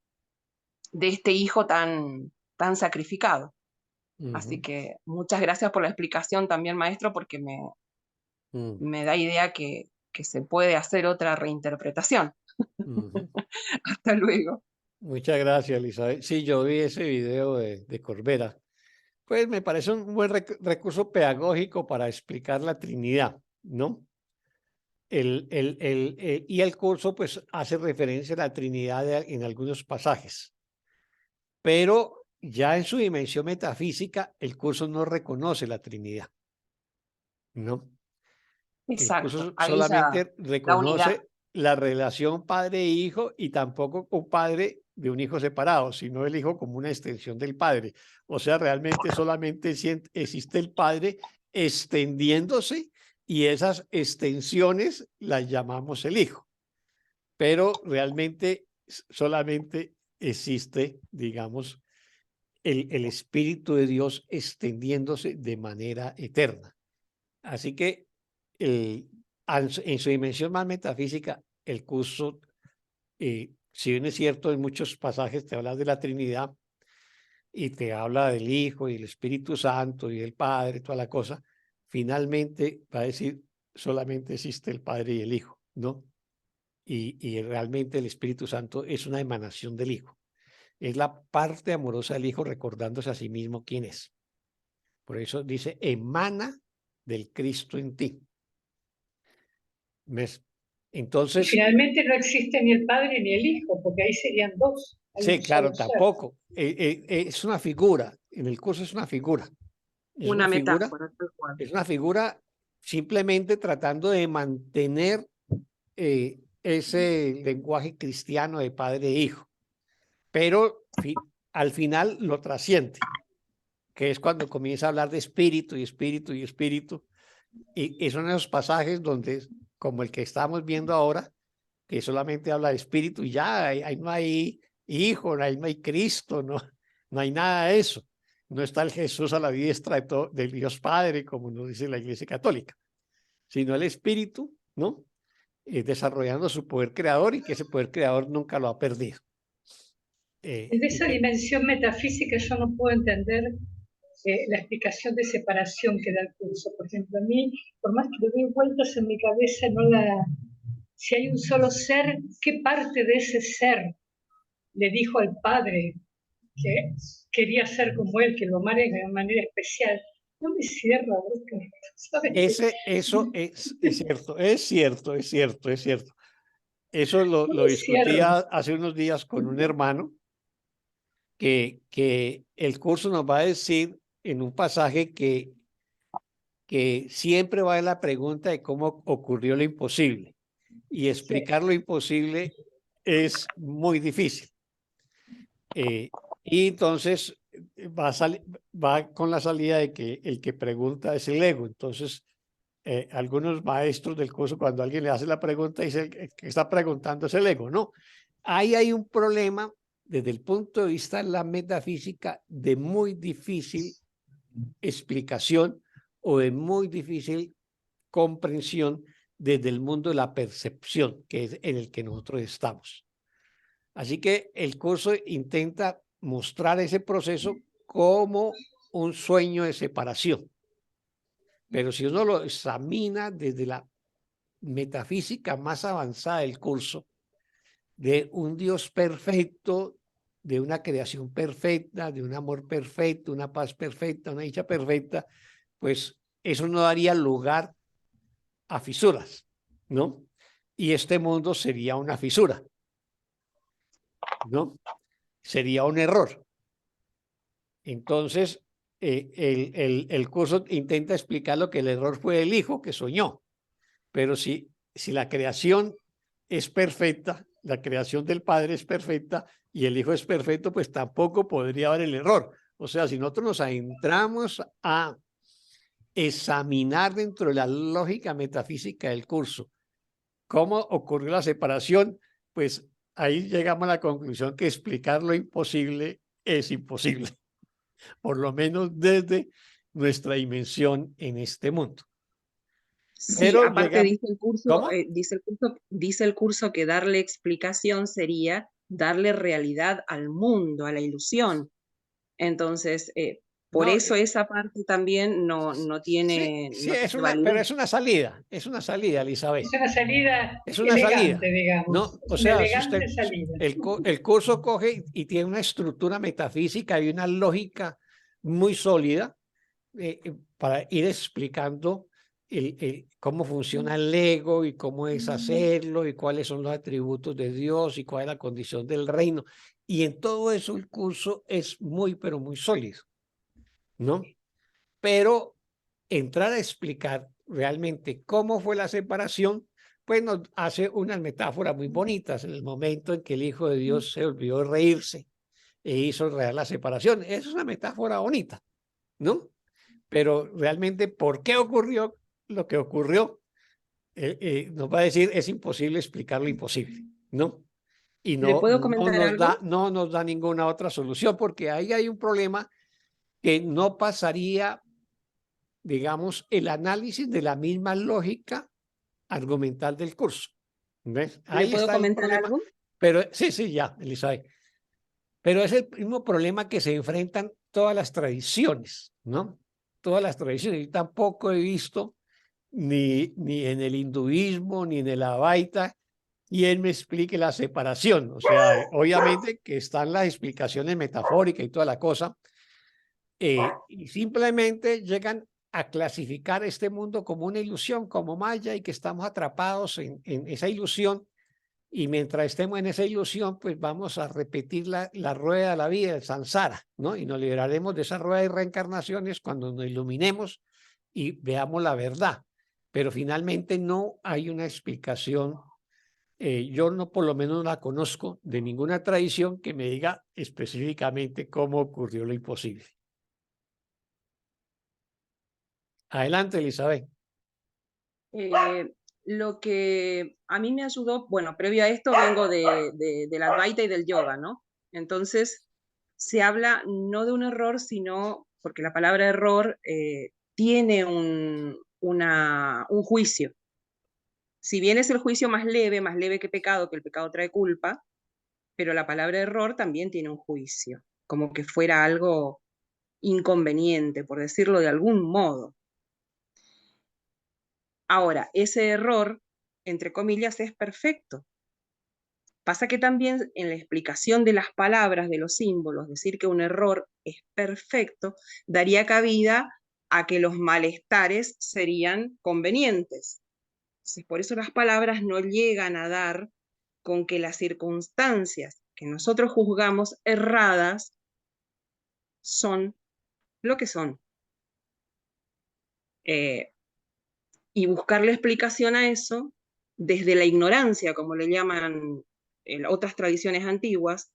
este hijo tan sacrificado. Así que muchas gracias por la explicación también, maestro, porque me da idea que se puede hacer otra reinterpretación. Hasta luego. Muchas gracias, Elizabeth. Sí, yo vi ese video de Corbera. Pues me parece un buen recurso pedagógico para explicar la Trinidad, ¿no? Y el curso pues hace referencia a la Trinidad en algunos pasajes, pero ya en su dimensión metafísica el curso no reconoce la Trinidad, ¿no? El curso Exacto, ahí ya solamente la unidad. reconoce la relación padre e hijo, y tampoco un padre de un hijo separado, sino el hijo como una extensión del padre. O sea, realmente solamente existe el padre extendiéndose, y esas extensiones las llamamos el hijo. Pero realmente solamente existe, digamos, el Espíritu de Dios extendiéndose de manera eterna. Así que en su dimensión más metafísica, el curso, si bien es cierto, en muchos pasajes te habla de la Trinidad y te habla del Hijo y del Espíritu Santo y del Padre, toda la cosa, finalmente va a decir solamente existe el Padre y el Hijo, ¿no? Y realmente el Espíritu Santo es una emanación del Hijo. Es la parte amorosa del Hijo recordándose a sí mismo quién es. Por eso dice, emana del Cristo en ti. ¿Ves? Y Entonces, finalmente no existe ni el Padre ni el Hijo, porque ahí serían dos. Hay sí, un claro, solo ser. tampoco. Es una figura. En el curso es una figura. Es Una una figura. metáfora, tal cual. Es una figura simplemente tratando de mantener ese lenguaje cristiano de padre e hijo. Pero al final lo trasciende, que es cuando comienza a hablar de espíritu y espíritu y espíritu. Y son esos pasajes donde, como el que estamos viendo ahora, que solamente habla de espíritu y ya, ahí no hay hijo, ahí no hay Cristo, no hay nada de eso. No está el Jesús a la diestra del Dios Padre, como nos dice la Iglesia Católica, sino el Espíritu, ¿no? Desarrollando su poder creador, y que ese poder creador nunca lo ha perdido. Desde esa dimensión metafísica yo no puedo entender la explicación de separación que da el curso. Por ejemplo, a mí, por más que le doy vueltas en mi cabeza, si hay un solo ser, ¿qué parte de ese ser le dijo al Padre que quería ser como él, que lo amara de una manera especial? No me cierra, ¿sabes? Eso es cierto, es cierto, es cierto, es cierto. Eso lo discutía hace unos días con un hermano, que el curso nos va a decir en un pasaje que siempre va a la pregunta de cómo ocurrió lo imposible, y explicar lo imposible es muy difícil. Y entonces va con la salida de que el que pregunta es el ego. Entonces, algunos maestros del curso, cuando alguien le hace la pregunta, dice el que está preguntando es el ego. No, ahí hay un problema desde el punto de vista de la metafísica de muy difícil explicación, o de muy difícil comprensión desde el mundo de la percepción, que es en el que nosotros estamos. Así que el curso intenta mostrar ese proceso como un sueño de separación. Pero si uno lo examina desde la metafísica más avanzada del curso, de un Dios perfecto, de una creación perfecta, de un amor perfecto, una paz perfecta, una dicha perfecta, pues eso no daría lugar a fisuras, ¿no? Y este mundo sería una fisura, ¿no? Sería un error. Entonces, el curso intenta explicar lo que el error fue el hijo que soñó. Pero si la creación es perfecta, la creación del Padre es perfecta y el Hijo es perfecto, pues tampoco podría haber el error. O sea, si nosotros nos adentramos a examinar dentro de la lógica metafísica del curso cómo ocurrió la separación, pues ahí llegamos a la conclusión que explicar lo imposible es imposible, por lo menos desde nuestra dimensión en este mundo. Sí, Pero aparte llegamos, ¿cómo? dice el curso que darle explicación sería darle realidad al mundo, a la ilusión. Entonces, por No, eso esa parte también no sí, tiene, sí, no es tiene pero validez. es una salida, Elizabeth. Es una salida Es una salida, elegante, digamos. ¿no? Es O una sea, si elegante usted, salida. el curso coge y tiene una estructura metafísica y una lógica muy sólida para ir explicando cómo funciona el ego y cómo es hacerlo y cuáles son los atributos de Dios y cuál es la condición del reino. Y en todo eso el curso es muy, pero muy sólido, ¿no? Pero entrar a explicar realmente cómo fue la separación, pues nos hace unas metáforas muy bonitas en el momento en que el Hijo de Dios se olvidó de reírse e hizo real la separación. Es una metáfora bonita, ¿no? Pero realmente, ¿por qué ocurrió lo que ocurrió? Nos va a decir, es imposible explicar lo imposible, ¿no? Y ¿Le puedo comentar algo? no nos da ninguna otra solución, porque ahí hay un problema que no pasaría, digamos, el análisis de la misma lógica argumental del curso. ¿Ves? ¿Le Ahí puedo está el comentar problema. algo? Pero sí, ya, Elizabeth. Pero es el mismo problema que se enfrentan todas las tradiciones, ¿no? Todas las tradiciones. Yo tampoco he visto ni en el hinduismo, ni en el Advaita, quien me explique la separación. O sea, obviamente que están las explicaciones metafóricas y toda la cosa, y simplemente llegan a clasificar este mundo como una ilusión, como maya, y que estamos atrapados en esa ilusión. Y mientras estemos en esa ilusión, pues vamos a repetir la rueda de la vida, el samsara, ¿no? Y nos liberaremos de esa rueda de reencarnaciones cuando nos iluminemos y veamos la verdad. Pero finalmente no hay una explicación. Yo no, por lo menos no la conozco de ninguna tradición que me diga específicamente cómo ocurrió lo imposible. Adelante, Elizabeth. Lo que a mí me ayudó, bueno, previo a esto vengo de la Advaita y del yoga, ¿no? Entonces, se habla no de un error, sino, porque la palabra error tiene un juicio. Si bien es el juicio más leve que el pecado trae culpa, pero la palabra error también tiene un juicio, como que fuera algo inconveniente, por decirlo de algún modo. Ahora, ese error, entre comillas, es perfecto. Pasa que también en la explicación de las palabras, de los símbolos, decir que un error es perfecto, daría cabida a que los malestares serían convenientes. Entonces, por eso las palabras no llegan a dar con que las circunstancias que nosotros juzgamos erradas son lo que son. Y buscarle explicación a eso desde la ignorancia, como le llaman en otras tradiciones antiguas.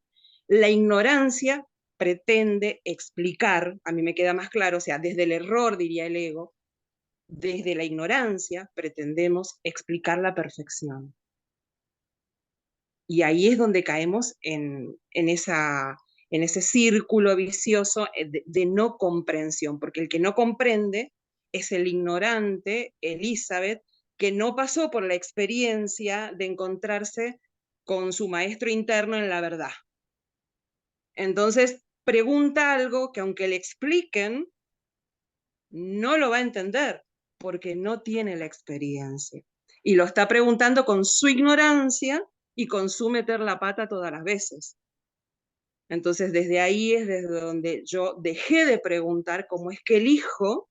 La ignorancia pretende explicar, a mí me queda más claro, o sea, desde el error, diría el ego, desde la ignorancia pretendemos explicar la perfección. Y ahí es donde caemos en ese círculo vicioso de no comprensión, porque el que no comprende es el ignorante, Elizabeth, que no pasó por la experiencia de encontrarse con su maestro interno en la verdad. Entonces, pregunta algo que aunque le expliquen, no lo va a entender, porque no tiene la experiencia. Y lo está preguntando con su ignorancia y con su meter la pata todas las veces. Entonces, desde ahí es desde donde yo dejé de preguntar cómo es que el hijo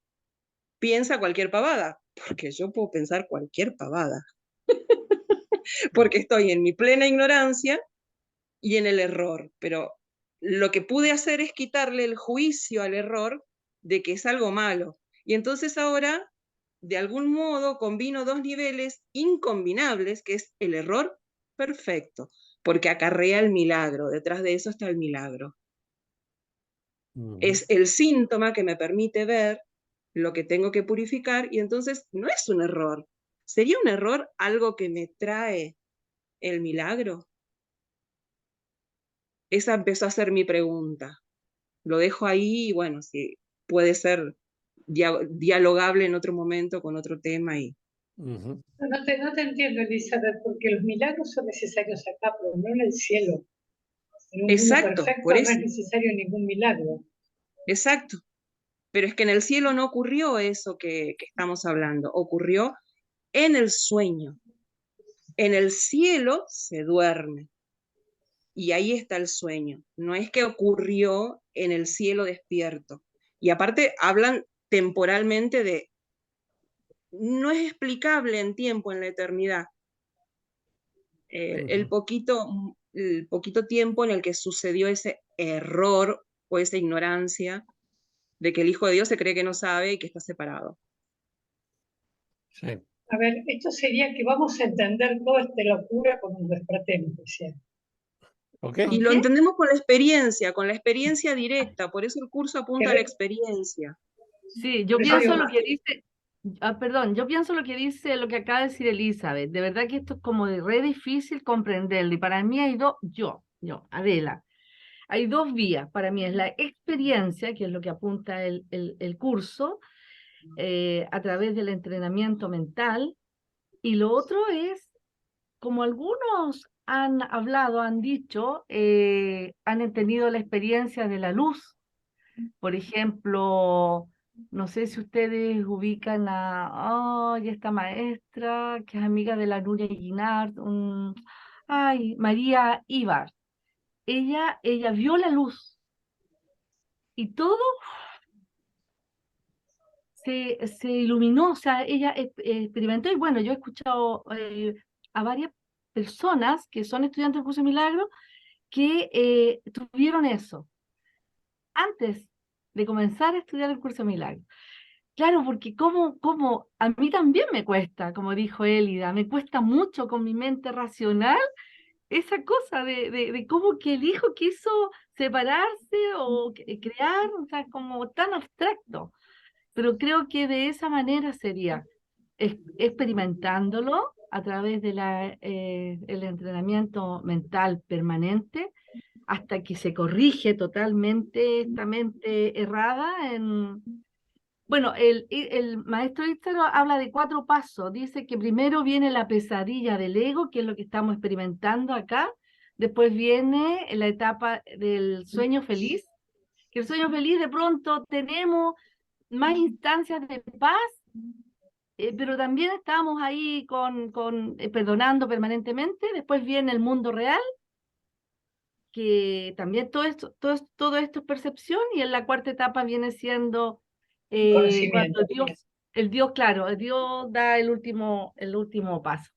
piensa cualquier pavada, porque yo puedo pensar cualquier pavada, porque estoy en mi plena ignorancia y en el error, pero lo que pude hacer es quitarle el juicio al error de que es algo malo. Y entonces ahora, de algún modo, combino dos niveles incombinables, que es el error perfecto, porque acarrea el milagro, detrás de eso está el milagro. Es el síntoma que me permite ver lo que tengo que purificar y entonces no es un error. ¿Sería un error algo que me trae el milagro? Esa empezó a ser mi pregunta. Lo dejo ahí y bueno, si puede ser dialogable en otro momento con otro tema. No te entiendo, Elizabeth, porque los milagros son necesarios acá, pero no en el cielo. En un mundo Exacto, perfecto por no eso, es necesario ningún milagro. exacto. Pero es que en el cielo no ocurrió eso que estamos hablando, ocurrió en el sueño. En el cielo se duerme y ahí está el sueño. No es que ocurrió en el cielo despierto. Y aparte hablan temporalmente de, no es explicable en tiempo, en la eternidad. El poquito tiempo en el que sucedió ese error o esa ignorancia de que el Hijo de Dios se cree que no sabe y que está separado. Sí. A ver, esto sería que vamos a entender toda esta locura cuando nos despertemos, decía. ¿Ok? Y lo entendemos con la experiencia directa, por eso el curso apunta a la experiencia. Sí, yo pienso lo que dice, perdón, yo pienso lo que dice, lo que acaba de decir Elizabeth. De verdad que esto es como de re difícil comprenderlo. Y para mí hay dos, Adela, hay dos vías. Para mí es la experiencia, que es lo que apunta el curso, a través del entrenamiento mental. Y lo otro es, como algunos han hablado, han dicho, han tenido la experiencia de la luz. Por ejemplo, no sé si ustedes ubican a esta maestra que es amiga de la Nuria Guinard, María Ibar. Ella vio la luz y todo se iluminó, o sea, ella experimentó, y bueno, yo he escuchado a varias personas que son estudiantes del curso de Milagro que tuvieron eso antes de comenzar a estudiar el curso de Milagro. Claro, porque como a mí también me cuesta, como dijo Elida, me cuesta mucho con mi mente racional esa cosa de cómo que el hijo quiso separarse o crear, o sea, como tan abstracto. Pero creo que de esa manera sería experimentándolo a través de el entrenamiento mental permanente hasta que se corrige totalmente esta mente errada. Bueno, el maestro Ítzaro habla de 4 pasos. Dice que primero viene la pesadilla del ego, que es lo que estamos experimentando acá. Después viene la etapa del sueño feliz, que el sueño feliz de pronto tenemos más instancias de paz, pero también estamos ahí perdonando permanentemente. Después viene el mundo real, que también todo esto es percepción, y en la 4ª etapa viene siendo Conocimiento. cuando el Dios da el último paso.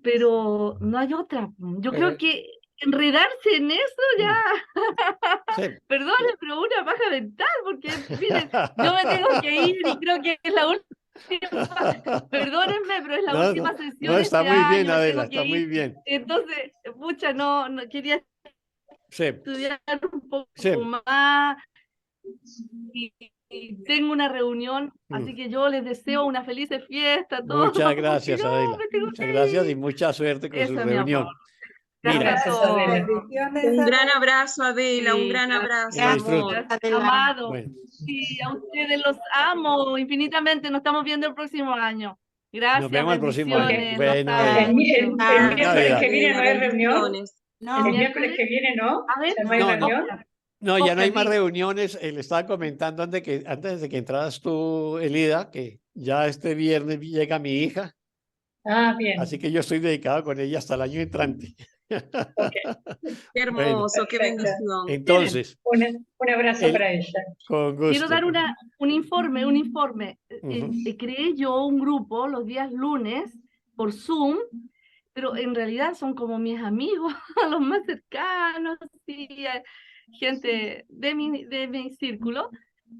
Pero no hay otra. Yo creo que enredarse en eso ya, Sí. perdone, pero una paja mental, porque miren, yo me tengo que ir y creo que es la última, perdónenme, pero es la última sesión está este muy bien, año, Adela, tengo que está muy ir. bien. Entonces, no quería Sí, estudiar un poco sí. más y tengo una reunión, así que yo les deseo una feliz fiesta a todos. Muchas gracias, porque Adela. me tengo Muchas que gracias y ir. mucha suerte con su Eso, mi amor. reunión. Mira, Gracias a todos. Bendiciones, Un gran abrazo, Adela, un Sí, gran gracias. abrazo, que la disfrute. amor. Adela. Amado. Bueno, Sí, a ustedes los amo infinitamente. Nos estamos viendo el próximo año. Gracias, nos vemos el próximo año. bendiciones. Los Bueno, amo Adela. El mucho. miércoles Navidad. que viene no hay reunión. Bendiciones. No, El miércoles que viene no. A ver, Ya no hay No, no. reunión. No, ya no hay Oscar, más di. reuniones. Le estaba comentando antes de que entraras tú, Elida, que ya este viernes llega mi hija, Ah, bien. así que yo estoy dedicado con ella hasta el año entrante. Ok. Qué Bueno, hermoso, qué Perfecto. bendición. entonces, Un abrazo el- para ella. con Quiero gusto. dar un informe. Ujú. Creé yo un grupo los días lunes por Zoom, pero en realidad son como mis amigos, los más cercanos, y gente de mi círculo,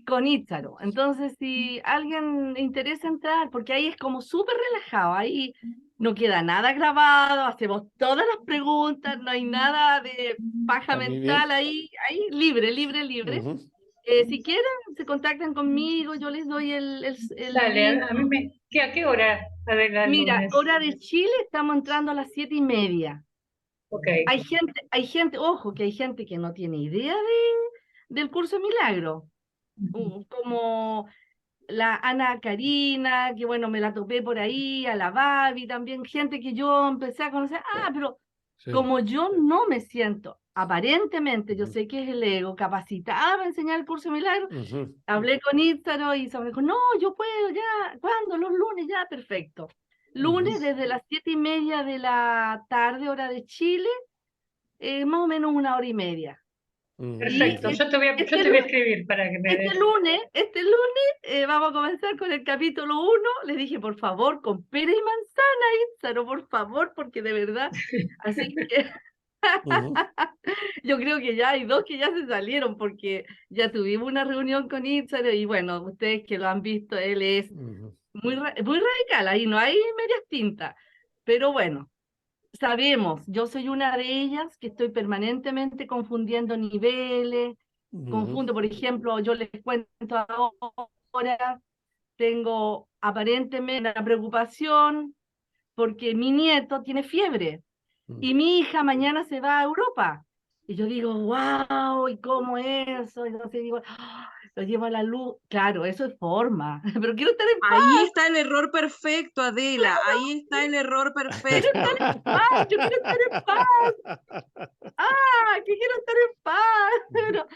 con Ítzaro. Entonces, si alguien le interesa entrar, porque ahí es como súper relajado, ahí no queda nada grabado, hacemos todas las preguntas, no hay nada de paja Muy bien. mental ahí, libre, libre, libre. Ujú. Si quieren, se contactan conmigo, yo les doy el Dale, link. a mí ¿a qué hora, Adela, el Mira, lunes? hora de Chile, estamos entrando a las 7:30. Ok. Hay gente, ojo, que hay gente que no tiene idea del curso de milagro, como la Ana Karina, que bueno, me la topé por ahí, a la Babi también, gente que yo empecé a conocer, pero Sí. como yo no me siento, aparentemente, yo Ujú. sé que es el ego, capacitada para enseñar el curso de milagro, Ujú. hablé con Ítzaro y se me dijo, no, yo puedo ya, ¿cuándo? Los lunes, ya, perfecto. Lunes Ujú. desde las 7:30 de la tarde, hora de Chile, más o menos 1 hora y media. Ujú. Perfecto. Y Yo te voy a escribir para que me des. este lunes vamos a comenzar con el capítulo 1. Le dije, por favor, con pera y manzana, Ítzaro, por favor, porque de verdad. Así que Ujú. yo creo que ya hay 2 que ya se salieron, porque ya tuvimos una reunión con Ítzaro y bueno, ustedes que lo han visto, él es Ujú. muy radical, ahí no hay medias tintas. Pero bueno, sabemos, yo soy una de ellas que estoy permanentemente confundiendo niveles, Ujú. confundo, por ejemplo, yo les cuento ahora, tengo aparentemente una preocupación porque mi nieto tiene fiebre y mi hija mañana se va a Europa. Y yo digo, wow, ¿y cómo eso? Y entonces digo, lo llevo a la luz. Claro, eso es forma, pero quiero estar en Ahí está el error perfecto, Adela. Ahí está el error perfecto. paz, yo quiero estar en paz, que quiero estar en paz. Pero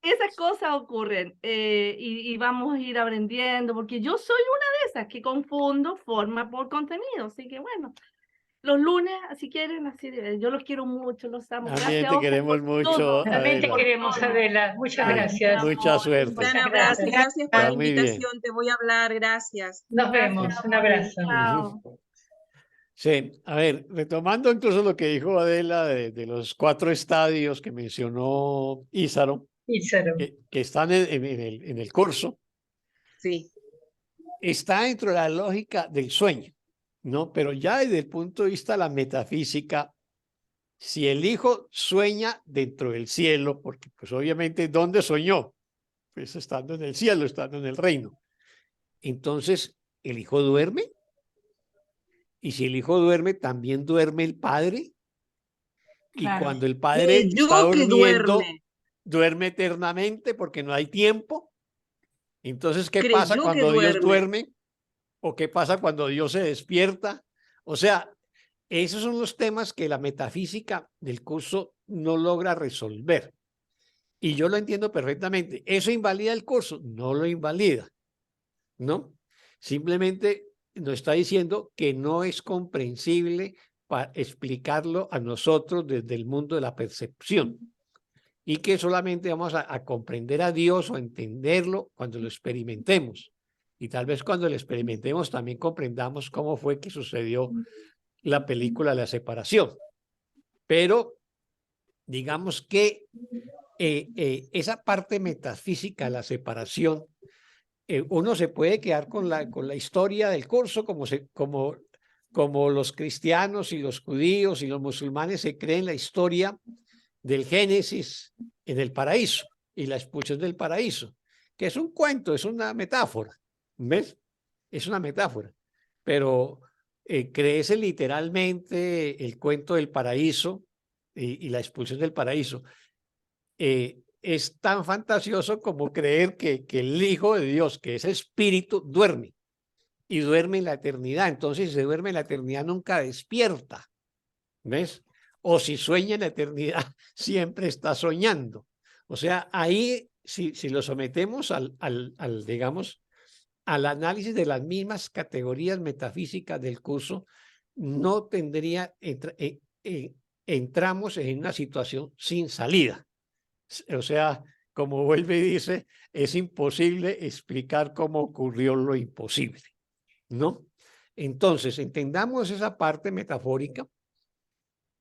esas cosas ocurren y vamos a ir aprendiendo, porque yo soy una de esas que confundo forma por contenido. Así que bueno, los lunes, si quieren, así yo los quiero mucho, los amo. También Gracias, te Oscar, por queremos mucho, todo. También te Adela. queremos, Adela. Muchas Gracias, mi gracias. Mucha amor. suerte. Muchas Gran abrazo. gracias. Gracias por Está la muy bien. invitación. Te voy a hablar. Gracias. Nos Gracias, vemos. Un amores. abrazo. Chao. Ujú. Sí, a ver, retomando incluso lo que dijo Adela de los 4 estadios que mencionó Ízaro, Ízaro. que están en el curso, Sí. está dentro de la lógica del sueño, ¿no? Pero ya desde el punto de vista de la metafísica, si el hijo sueña dentro del cielo, porque pues obviamente, ¿dónde soñó? Pues estando en el cielo, estando en el reino. Entonces, ¿el hijo duerme? Y si el hijo duerme, ¿también duerme el padre? Y Claro. cuando el padre está Yo que durmiendo, duerme. duerme eternamente porque no hay tiempo. Entonces, ¿qué pasa Creyó que cuando Dios duerme. duerme? ¿O qué pasa cuando Dios se despierta? O sea, esos son los temas que la metafísica del curso no logra resolver. Y yo lo entiendo perfectamente. ¿Eso invalida el curso? No lo invalida, ¿no? Simplemente nos está diciendo que no es comprensible para explicarlo a nosotros desde el mundo de la percepción y que solamente vamos a comprender a Dios o a entenderlo cuando lo experimentemos. Y tal vez cuando lo experimentemos también comprendamos cómo fue que sucedió la película La Separación. Pero digamos que esa parte metafísica, la separación, uno se puede quedar con la historia del curso como los cristianos y los judíos y los musulmanes se creen la historia del Génesis en el paraíso y la expulsión del paraíso, que es un cuento, es una metáfora, ¿ves? Es una metáfora, pero creerse literalmente el cuento del paraíso y la expulsión del paraíso es tan fantasioso como creer que el Hijo de Dios, que es espíritu, duerme y duerme en la eternidad. Entonces, si se duerme en la eternidad, nunca despierta, ¿ves? O si sueña en la eternidad, siempre está soñando. O sea, ahí, si lo sometemos digamos, al análisis de las mismas categorías metafísicas del curso, no tendría, entramos en una situación sin salida. O sea, como vuelve y dice, es imposible explicar cómo ocurrió lo imposible, ¿no? Entonces, entendamos esa parte metafórica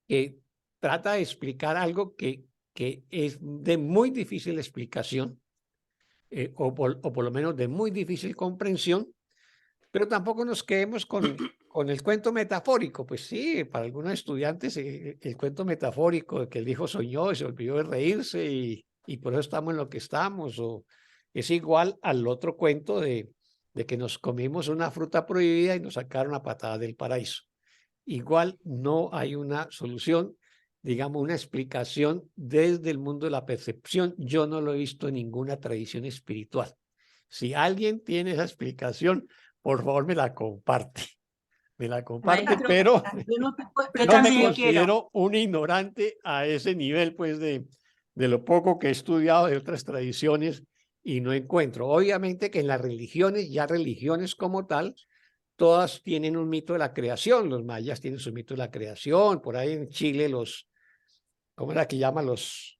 que trata de explicar algo que es de muy difícil explicación, o por lo menos de muy difícil comprensión, pero tampoco nos quedemos con Con el cuento metafórico, pues sí, para algunos estudiantes el cuento metafórico de que el hijo soñó y se olvidó de reírse y por eso estamos en lo que estamos, o es igual al otro cuento de que nos comimos una fruta prohibida y nos sacaron a patadas del paraíso. Igual no hay una solución, digamos, una explicación desde el mundo de la percepción. Yo no lo he visto en ninguna tradición espiritual. Si alguien tiene esa explicación, por favor me la comparte. Me la comparte, Maestro, pero yo no te puedo Yo no explicar me también si considero un ignorante a ese nivel, pues, de lo poco que he estudiado de otras tradiciones y no encuentro. Obviamente que en las religiones, ya religiones como tal, todas tienen un mito de la creación. Los mayas tienen su mito de la creación. Por ahí en Chile ¿cómo era que llaman los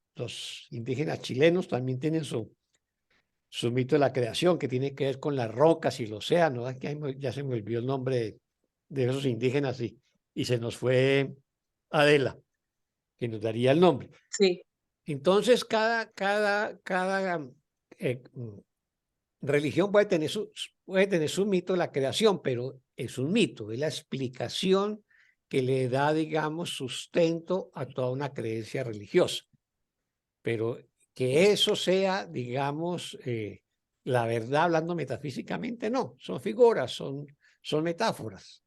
indígenas chilenos? También tienen su mito de la creación, que tiene que ver con las rocas y el océano. Aquí ya se me olvidó el nombre de esos indígenas y se nos fue Adela, que nos daría el nombre. sí. Entonces, cada religión puede tener su mito de la creación, pero es un mito, es la explicación que le da, digamos, sustento a toda una creencia religiosa. Pero que eso sea, digamos, la verdad hablando metafísicamente, no, son figuras, son metáforas.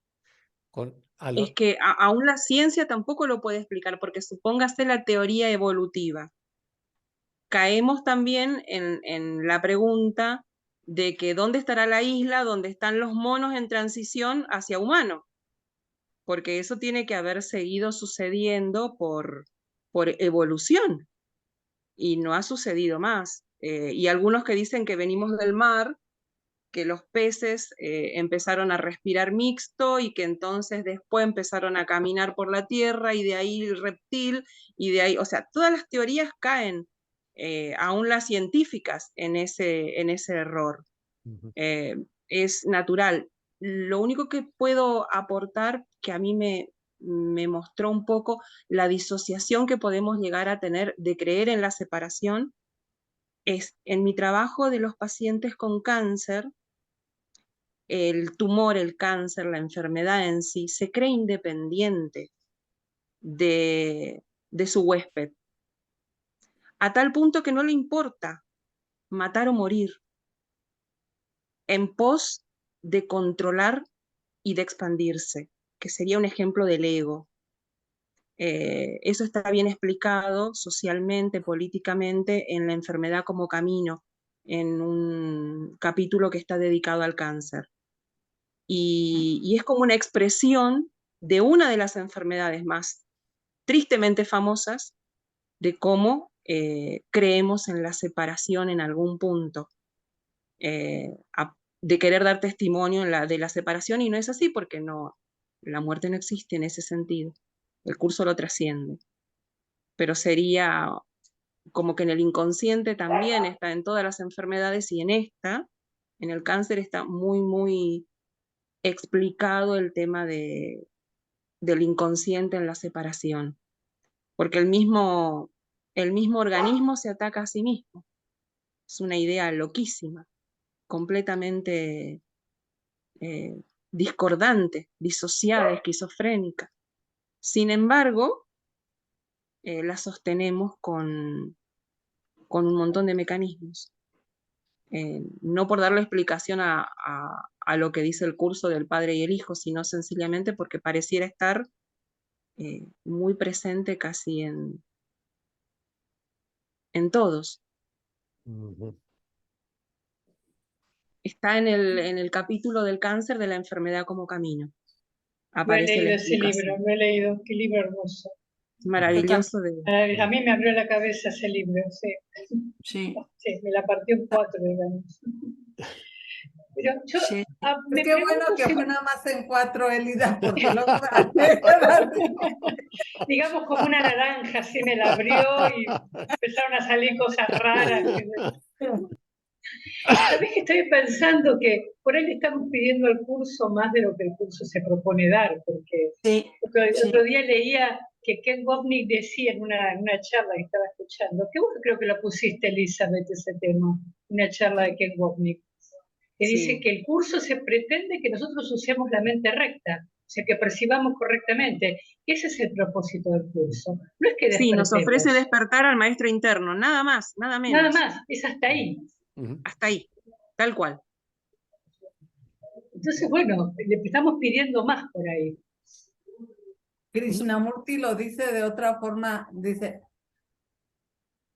Es que aún la ciencia tampoco lo puede explicar, porque supóngase la teoría evolutiva. Caemos también en la pregunta de que dónde estará la isla donde están los monos en transición hacia humano, porque eso tiene que haber seguido sucediendo por evolución y no ha sucedido más. Y algunos que dicen que venimos del mar, que los peces empezaron a respirar mixto y que entonces después empezaron a caminar por la tierra y de ahí el reptil y de ahí, o sea, todas las teorías caen, aún las científicas, en ese error. Es natural. Lo único que puedo aportar, que a mí me mostró un poco la disociación que podemos llegar a tener de creer en la separación, es en mi trabajo de los pacientes con cáncer, el tumor, el cáncer, la enfermedad en sí, se cree independiente de su huésped, a tal punto que no le importa matar o morir, en pos de controlar y de expandirse, que sería un ejemplo del ego. Eso está bien explicado socialmente, políticamente, en La enfermedad como camino, en un capítulo que está dedicado al cáncer. Y es como una expresión de una de las enfermedades más tristemente famosas de cómo creemos en la separación en algún punto, de querer dar testimonio de la separación, y no es así porque no, la muerte no existe en ese sentido, el curso lo trasciende, pero sería como que en el inconsciente también está en todas las enfermedades y en esta, en el cáncer está muy, muy explicado el tema del inconsciente en la separación, porque el mismo organismo se ataca a sí mismo. Es una idea loquísima, completamente discordante, disociada, esquizofrénica. Sin embargo, la sostenemos con un montón de mecanismos. No por darle explicación a lo que dice el curso del Padre y el Hijo, sino sencillamente porque pareciera estar muy presente casi en todos. Está en el capítulo del cáncer, de la enfermedad como camino. No he Aparece la leído ese libro, explicación. no he leído. Qué libro hermoso. Maravilloso. A mí me abrió la cabeza ese libro, sí. Sí. Sí, me la partió en cuatro, digamos. Pero yo Sí. me Qué bueno pregunto que si, fue nada más en 4, Elida, porque luego digamos, como una naranja, así me la abrió y empezaron a salir cosas raras. ¿Sabés que estoy pensando que por ahí le estamos pidiendo al curso más de lo que el curso se propone dar? Porque Sí, otro día leía que Ken Wozniak decía en una charla que estaba escuchando, que vos creo que lo pusiste, Elizabeth, ese tema, una charla de Ken Wozniak, que dice Sí. que el curso se pretende que nosotros usemos la mente recta, sea, que percibamos correctamente. Ese es el propósito del curso. No es que Sí, nos ofrece despertemos, despertar al maestro interno, nada más, nada menos. nada más, es hasta ahí. Hasta ahí, tal cual. Entonces, bueno, le estamos pidiendo más por ahí. Krishnamurti lo dice de otra forma, dice,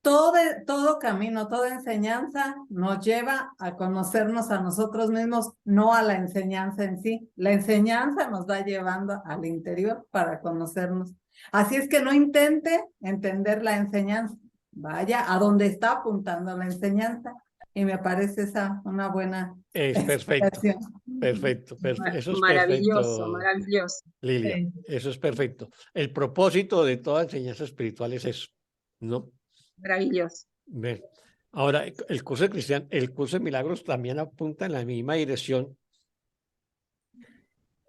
todo camino, toda enseñanza nos lleva a conocernos a nosotros mismos, no a la enseñanza en sí. La enseñanza nos va llevando al interior para conocernos. Así es que no intente entender la enseñanza, vaya a donde está apuntando la enseñanza. Y me parece esa una buena Es perfecto, explicación. perfecto, eso es Maravilloso, perfecto, maravilloso. Lilia, Sí. eso es perfecto. El propósito de toda enseñanza espiritual es eso, ¿no? Maravilloso. Ver. Ahora, el curso de cristian, el curso de milagros también apunta en la misma dirección,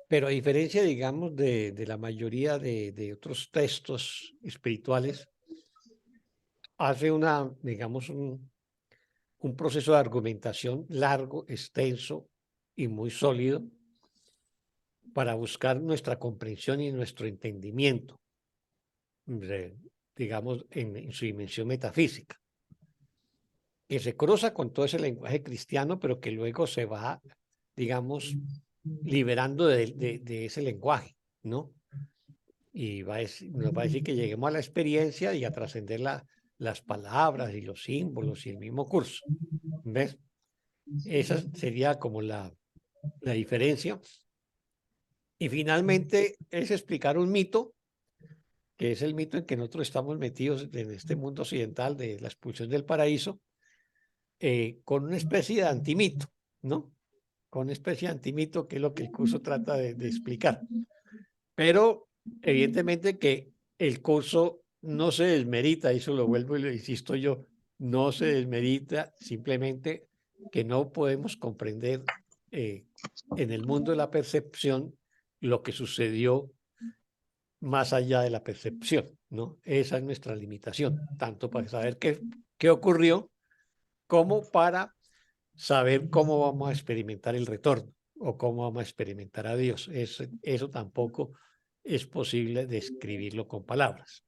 pero a diferencia, digamos, de la mayoría de otros textos espirituales, hace digamos, un proceso de argumentación largo, extenso y muy sólido para buscar nuestra comprensión y nuestro entendimiento, digamos, en su dimensión metafísica, que se cruza con todo ese lenguaje cristiano, pero que luego se va, digamos, liberando de ese lenguaje, ¿no? Y nos va a decir que lleguemos a la experiencia y a trascender las palabras y los símbolos y el mismo curso, ¿ves? Esa sería como la diferencia. Y finalmente es explicar un mito, que es el mito en que nosotros estamos metidos en este mundo occidental de la expulsión del paraíso, con una especie de antimito, ¿no? Con una especie de antimito, que es lo que el curso trata de explicar. Pero evidentemente que el curso no se desmerita, y eso lo vuelvo y lo insisto yo, no se desmerita, simplemente que no podemos comprender en el mundo de la percepción lo que sucedió más allá de la percepción, ¿no? Esa es nuestra limitación, tanto para saber qué ocurrió, como para saber cómo vamos a experimentar el retorno o cómo vamos a experimentar a Dios. Eso tampoco es posible describirlo con palabras.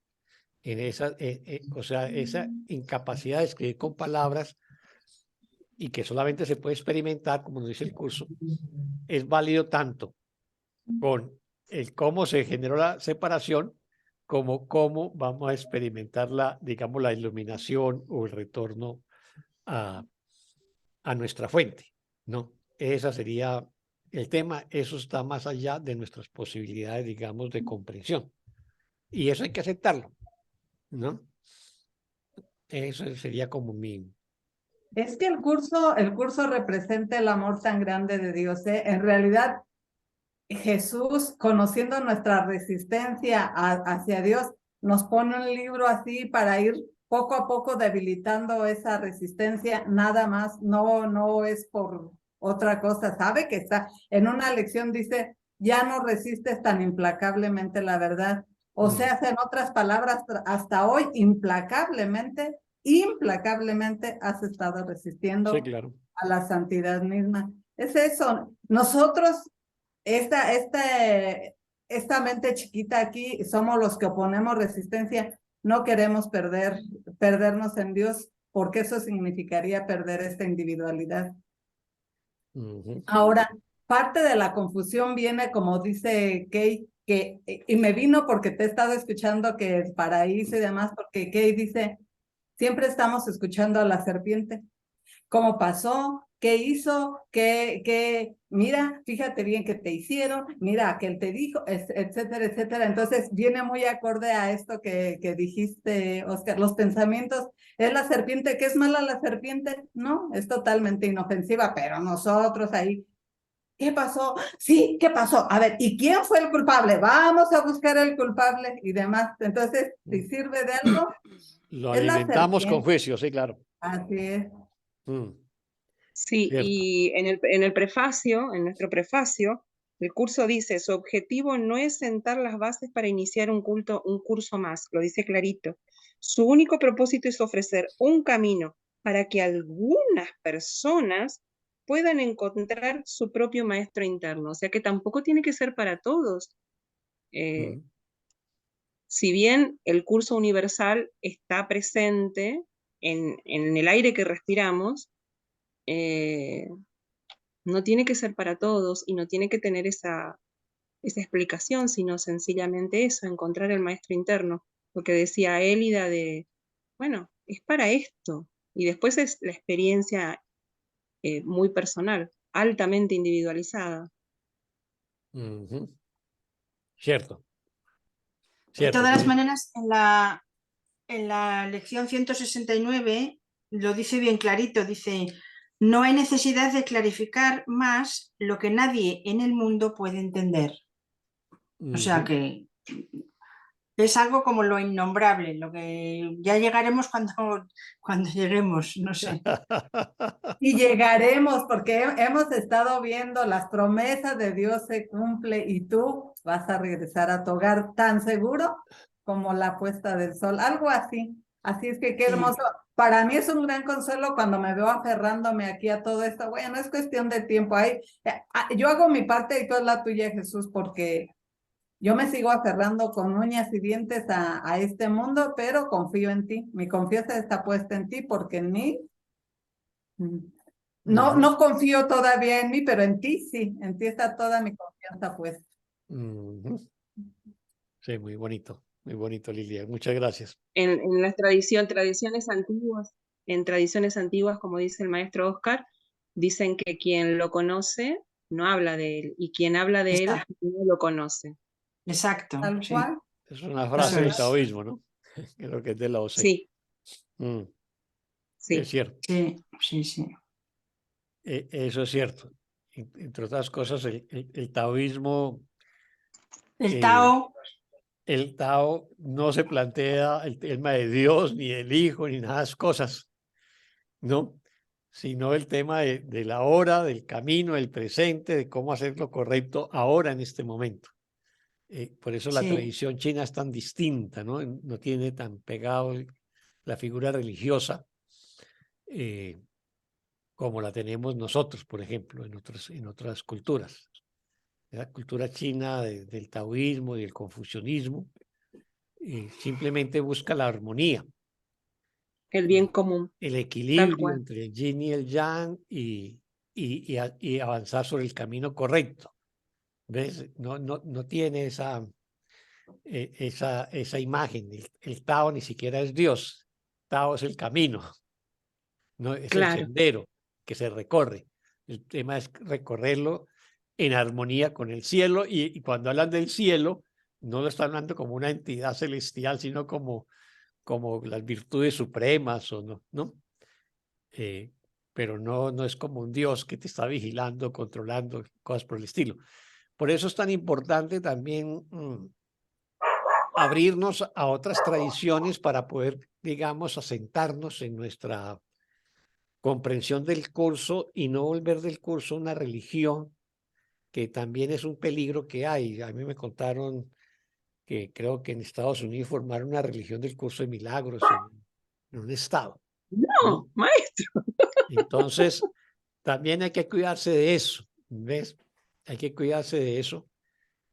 O sea, esa incapacidad de escribir con palabras y que solamente se puede experimentar, como nos dice el curso, es válido tanto con el cómo se generó la separación, como cómo vamos a experimentar digamos, la iluminación o el retorno a nuestra fuente, ¿no? Ese sería el tema, eso está más allá de nuestras posibilidades, digamos, de comprensión. Y eso hay que aceptarlo, ¿no? Eso sería como mi... Es que el curso representa el amor tan grande de Dios, ¿eh? En realidad, Jesús, conociendo nuestra resistencia hacia Dios, nos pone un libro así para ir poco a poco debilitando esa resistencia, nada más, no es por otra cosa, sabe que está en una lección, dice, ya no resistes tan implacablemente la verdad, o sea, en otras palabras, hasta hoy implacablemente has estado resistiendo Sí, claro. a la santidad misma. Es eso, nosotros esta mente chiquita aquí, somos los que oponemos resistencia, no queremos perdernos en Dios, porque eso significaría perder esta individualidad. Ahora, parte de la confusión viene, como dice Kay, y me vino porque te he estado escuchando que el paraíso y demás, porque Kay dice, siempre estamos escuchando a la serpiente. ¿Cómo pasó? ¿Qué hizo? Mira, fíjate bien qué te hicieron, mira, aquel te dijo, etcétera, etcétera. Entonces, viene muy acorde a esto que dijiste, Oscar, los pensamientos. ¿Es la serpiente que es mala la serpiente? No, es totalmente inofensiva, pero nosotros ahí, ¿qué pasó? Sí, ¿qué pasó? A ver, ¿y quién fue el culpable? Vamos a buscar el culpable y demás. Entonces, si sirve de algo, Lo es la alimentamos con serpiente. juicio, sí, claro. Así es. Sí, Cierto. y en el prefacio, en nuestro prefacio, el curso dice, su objetivo no es sentar las bases para iniciar un curso más, lo dice clarito. Su único propósito es ofrecer un camino para que algunas personas puedan encontrar su propio maestro interno. O sea que tampoco tiene que ser para todos. Si bien el curso universal está presente en el aire que respiramos, no tiene que ser para todos y no tiene que tener esa explicación, sino sencillamente eso, encontrar el maestro interno. Lo que decía Élida de, bueno, es para esto. Y después es la experiencia muy personal, altamente individualizada. Cierto. De todas las Tiene- maneras, en la lección 169 lo dice bien clarito, dice, no hay necesidad de clarificar más lo que nadie en el mundo puede entender. O sea que es algo como lo innombrable, lo que ya llegaremos cuando lleguemos, no sé. Y llegaremos porque hemos estado viendo las promesas de Dios se cumple y tú vas a regresar a tu hogar tan seguro como la puesta del sol, algo así. Así es que qué hermoso. Para mí es un gran consuelo cuando me veo aferrándome aquí a todo esto. Bueno, es cuestión de tiempo. Yo hago mi parte y tú haz la tuya, Jesús, porque yo me sigo aferrando con uñas y dientes a este mundo, pero confío en ti. Mi confianza está puesta en ti porque en mí no confío todavía en mí, pero en ti sí. En ti está toda mi confianza puesta. Sí, muy bonito, Lilia. Muchas gracias. En las tradiciones antiguas, como dice el maestro Oscar, dicen que quien lo conoce no habla de él, y quien habla de él no lo conoce. Exacto. Tal Sí. cual. Es una frase Eso del es. taoísmo, ¿no? Creo que es de la OCE. Sí, Es cierto. Sí, sí, sí. Eso es cierto. Entre otras cosas, el taoísmo, El Tao, el Tao no se plantea el tema de Dios, ni del Hijo, ni nada de esas cosas, ¿no? Sino el tema de la hora, del camino, del presente, de cómo hacer lo correcto ahora en este momento. Por eso la sí, tradición china es tan distinta, ¿no? No tiene tan pegado la figura religiosa como la tenemos nosotros, por ejemplo, en otras culturas. La cultura china del taoísmo y del confucianismo simplemente busca la armonía, el bien común, el tal equilibrio cual. entre el yin y el yang y avanzar sobre el camino correcto. ¿Ves? No tiene esa imagen. El Tao ni siquiera es Dios. Tao es el camino, no es el Claro, sendero que se recorre. El tema es recorrerlo en armonía con el cielo, y cuando hablan del cielo, no lo están hablando como una entidad celestial, sino como las virtudes supremas, o no. Pero no es como un Dios que te está vigilando, controlando, cosas por el estilo. Por eso es tan importante también abrirnos a otras tradiciones para poder, digamos, asentarnos en nuestra comprensión del curso y no volver del curso una religión, que también es un peligro que hay. A mí me contaron que creo que en Estados Unidos formaron una religión del curso de milagros en un estado, no, ¿no? maestro. Entonces, también hay que cuidarse de eso, ¿ves? Hay que cuidarse de eso.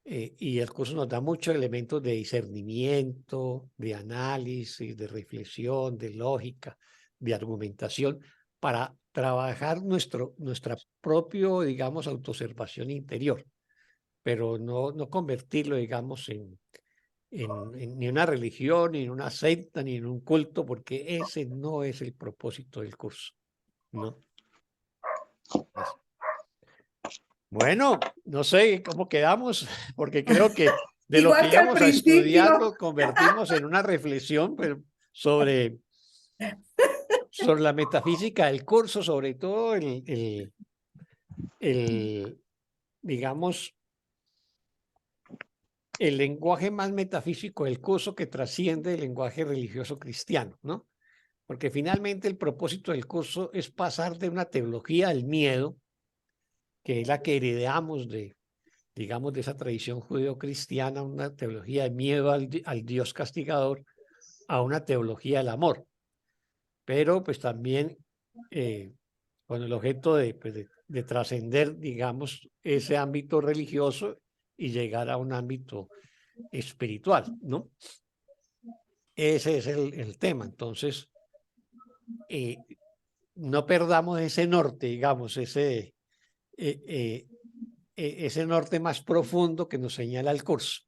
Y el curso nos da muchos elementos de discernimiento, de análisis, de reflexión, de lógica, de argumentación, para trabajar nuestra propia, digamos, autoobservación interior, pero no convertirlo, digamos, en ni una religión, ni en una secta, ni en un culto, porque ese no es el propósito del curso, ¿no? Bueno, no sé cómo quedamos, porque creo que de lo que Igual que al íbamos a estudiar principio. lo convertimos en una reflexión, pero sobre la metafísica del curso, sobre todo digamos, el lenguaje más metafísico del curso, que trasciende el lenguaje religioso cristiano, ¿no? Porque finalmente el propósito del curso es pasar de una teología del miedo, que es la que heredamos digamos, de esa tradición judeo-cristiana, una teología de miedo al Dios castigador, a una teología del amor. Pero pues también con el objeto de de trascender, digamos, ese ámbito religioso y llegar a un ámbito espiritual, ¿no? Ese es el tema. Entonces, no perdamos ese norte, digamos, ese norte más profundo que nos señala el curso.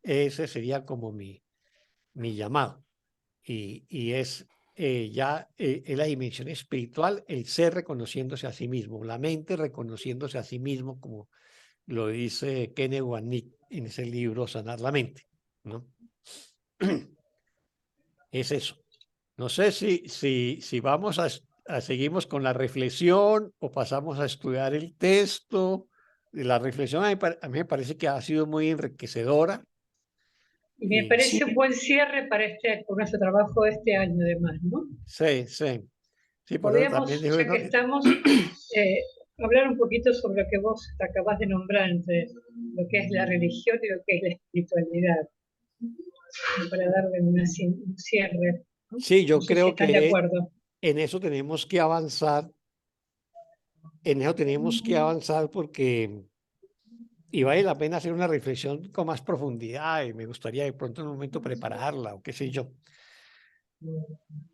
Ese sería como mi llamado. Y es ya es la dimensión espiritual, el ser reconociéndose a sí mismo, la mente reconociéndose a sí mismo, como lo dice Kenneth Wanick en ese libro Sanar la Mente, ¿no? Es eso. No sé si vamos a seguimos con la reflexión o pasamos a estudiar el texto. La reflexión a mí me parece que ha sido muy enriquecedora. Y me parece un buen cierre para con nuestro trabajo de este año, además, ¿no? Sí, sí. Sí, por eso Podríamos, también ya que estamos, hablar un poquito sobre lo que vos acabás de nombrar, entre lo que es la religión y lo que es la espiritualidad, para darle un cierre, ¿no? Sí, yo No sé si creo están de que acuerdo. en eso tenemos que avanzar. En eso tenemos que avanzar porque y vale la pena hacer una reflexión con más profundidad y me gustaría de pronto en un momento prepararla o qué sé yo.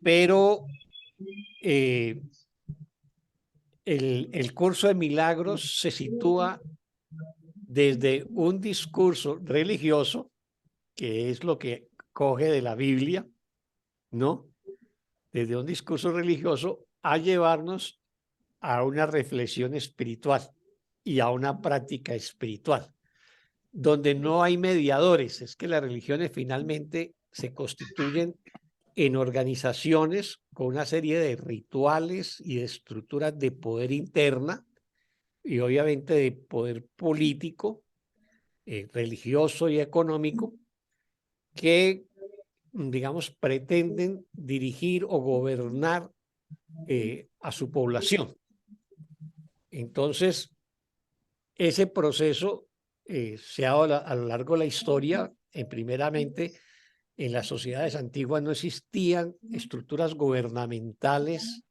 Pero el curso de milagros se sitúa desde un discurso religioso, que es lo que coge de la Biblia, ¿no? Desde un discurso religioso a llevarnos a una reflexión espiritual y a una práctica espiritual, donde no hay mediadores. Es que las religiones finalmente se constituyen en organizaciones con una serie de rituales y de estructuras de poder interna y obviamente de poder político, religioso y económico que, digamos, pretenden dirigir o gobernar a su población. Entonces, ese proceso se ha dado a lo largo de la historia, primeramente en las sociedades antiguas no existían estructuras gubernamentales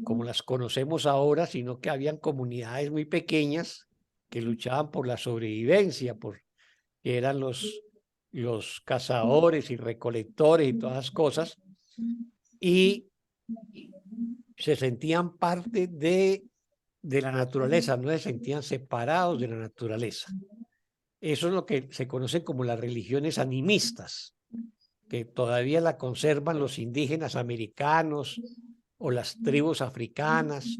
como las conocemos ahora, sino que habían comunidades muy pequeñas que luchaban por la sobrevivencia, que eran los cazadores y recolectores y todas las cosas, y se sentían parte de la naturaleza, no se sentían separados de la naturaleza. Eso es lo que se conoce como las religiones animistas, que todavía la conservan los indígenas americanos o las tribus africanas,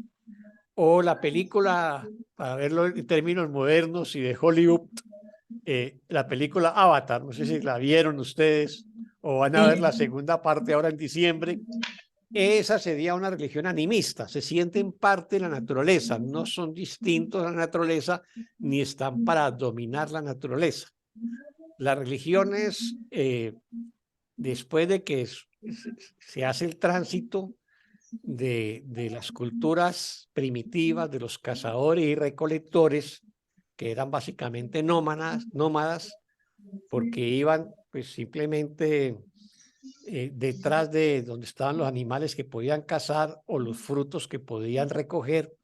o la película, para verlo en términos modernos y de Hollywood, la película Avatar, no sé si la vieron ustedes o van a ver la segunda parte ahora en diciembre. Esa sería una religión animista, se sienten parte de la naturaleza, no son distintos a la naturaleza ni están para dominar la naturaleza. Las religiones, después de que se hace el tránsito de las culturas primitivas, de los cazadores y recolectores, que eran básicamente nómadas porque iban pues simplemente detrás de donde estaban los animales que podían cazar o los frutos que podían recoger,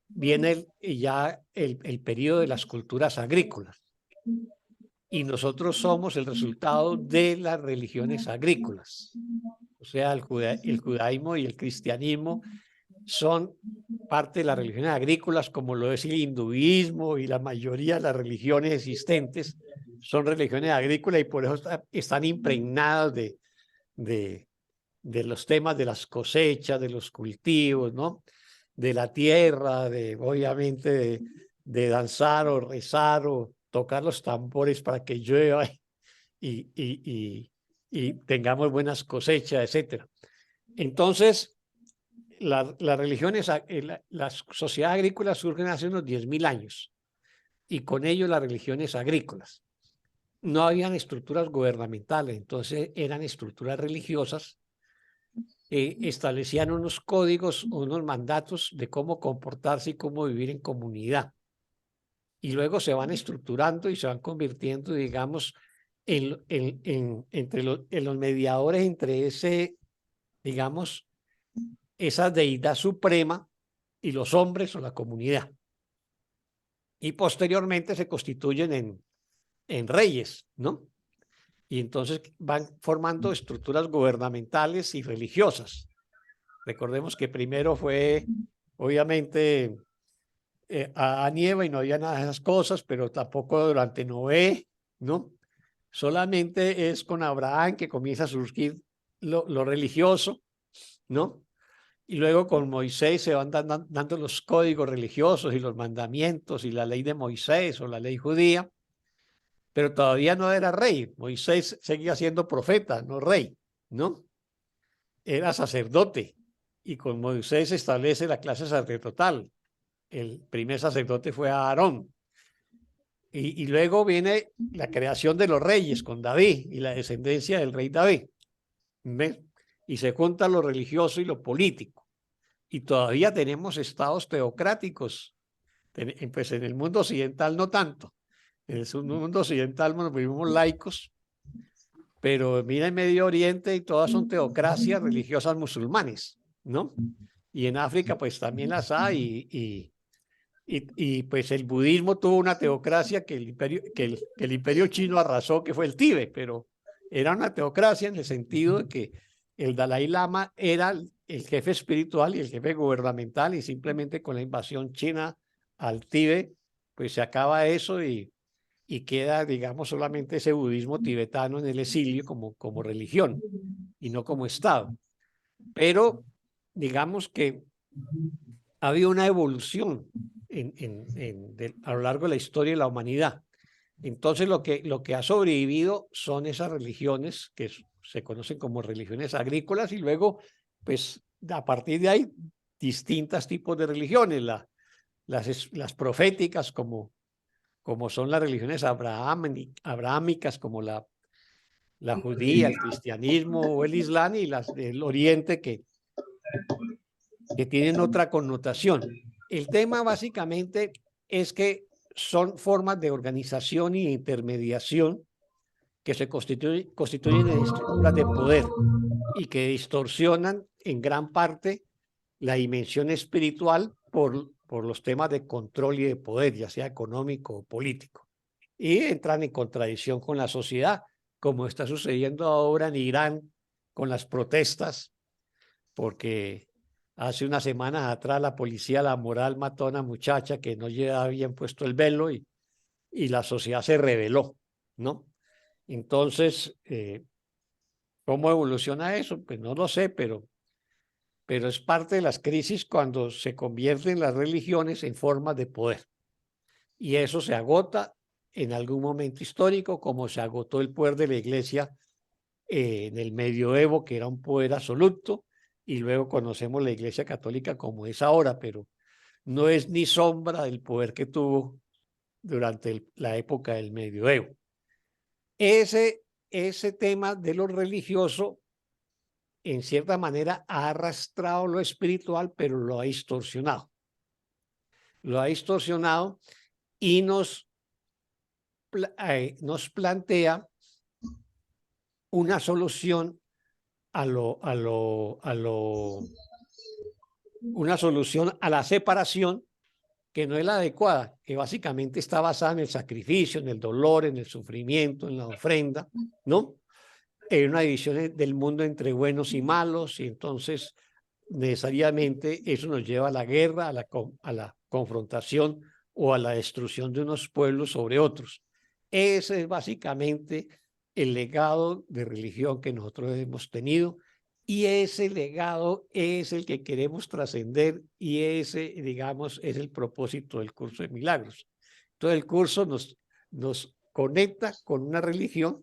viene ya el periodo de las culturas agrícolas. Y nosotros somos el resultado de las religiones agrícolas. O sea, el judaísmo y el cristianismo son parte de las religiones agrícolas, como lo es el hinduismo y la mayoría de las religiones existentes son religiones agrícolas y por eso están impregnadas de los temas de las cosechas, de los cultivos, ¿no? De la tierra, obviamente de danzar o rezar o tocar los tambores para que llueva y tengamos buenas cosechas, etc. Entonces, las religiones, las sociedades agrícolas surgen hace unos 10.000 años y con ello las religiones agrícolas. No habían estructuras gubernamentales, entonces eran estructuras religiosas, establecían unos códigos, unos mandatos de cómo comportarse y cómo vivir en comunidad. Y luego se van estructurando y se van convirtiendo, digamos, en los mediadores entre ese, digamos, esa deidad suprema y los hombres o la comunidad. Y posteriormente se constituyen en reyes, ¿no? Y entonces van formando estructuras gubernamentales y religiosas. Recordemos que primero fue, obviamente, a Nieva y no había nada de esas cosas, pero tampoco durante Noé, ¿no? Solamente es con Abraham que comienza a surgir lo religioso, ¿no? Y luego con Moisés se van dando los códigos religiosos y los mandamientos y la ley de Moisés o la ley judía, pero todavía no era rey. Moisés seguía siendo profeta, no rey, ¿no? Era sacerdote y con Moisés se establece la clase sacerdotal. El primer sacerdote fue Aarón. Y luego viene la creación de los reyes con David y la descendencia del rey David. ¿Ves? Y se junta lo religioso y lo político. Y todavía tenemos estados teocráticos. Pues en el mundo occidental no tanto. En el mundo occidental nos vivimos laicos, pero mira en Medio Oriente y todas son teocracias religiosas musulmanes, ¿no? Y en África pues también las hay y pues el budismo tuvo una teocracia que el imperio chino arrasó, que fue el Tíbet, pero era una teocracia en el sentido de que el Dalai Lama era el jefe espiritual y el jefe gubernamental, y simplemente con la invasión china al Tíbet, pues se acaba eso y queda, digamos, solamente ese budismo tibetano en el exilio como religión y no como Estado. Pero digamos que ha habido una evolución a lo largo de la historia de la humanidad. Entonces lo que ha sobrevivido son esas religiones que se conocen como religiones agrícolas, y luego, pues a partir de ahí, distintos tipos de religiones, las proféticas como son las religiones abrahámicas, como la judía, el cristianismo o el islam, y las del oriente que tienen otra connotación. El tema básicamente es que son formas de organización y intermediación que se constituyen en estructuras de poder y que distorsionan en gran parte la dimensión espiritual por los temas de control y de poder, ya sea económico o político. Y entran en contradicción con la sociedad, como está sucediendo ahora en Irán con las protestas, porque hace unas semanas atrás la policía, la moral, mató a una muchacha que no llevaba bien puesto el velo y la sociedad se rebeló, ¿no? Entonces, ¿cómo evoluciona eso? Pues no lo sé, pero es parte de las crisis cuando se convierten las religiones en formas de poder. Y eso se agota en algún momento histórico, como se agotó el poder de la iglesia en el medioevo, que era un poder absoluto, y luego conocemos la iglesia católica como es ahora, pero no es ni sombra del poder que tuvo durante la época del medioevo. Ese tema de lo religioso, en cierta manera, ha arrastrado lo espiritual, pero lo ha distorsionado. Lo ha distorsionado y nos plantea una solución una solución a la separación que no es la adecuada, que básicamente está basada en el sacrificio, en el dolor, en el sufrimiento, en la ofrenda, ¿no? En una división del mundo entre buenos y malos, y entonces necesariamente eso nos lleva a la guerra, a la confrontación o a la destrucción de unos pueblos sobre otros. Ese es básicamente el legado de religión que nosotros hemos tenido, y ese legado es el que queremos trascender, y ese, digamos, es el propósito del curso de milagros. Entonces el curso nos conecta con una religión,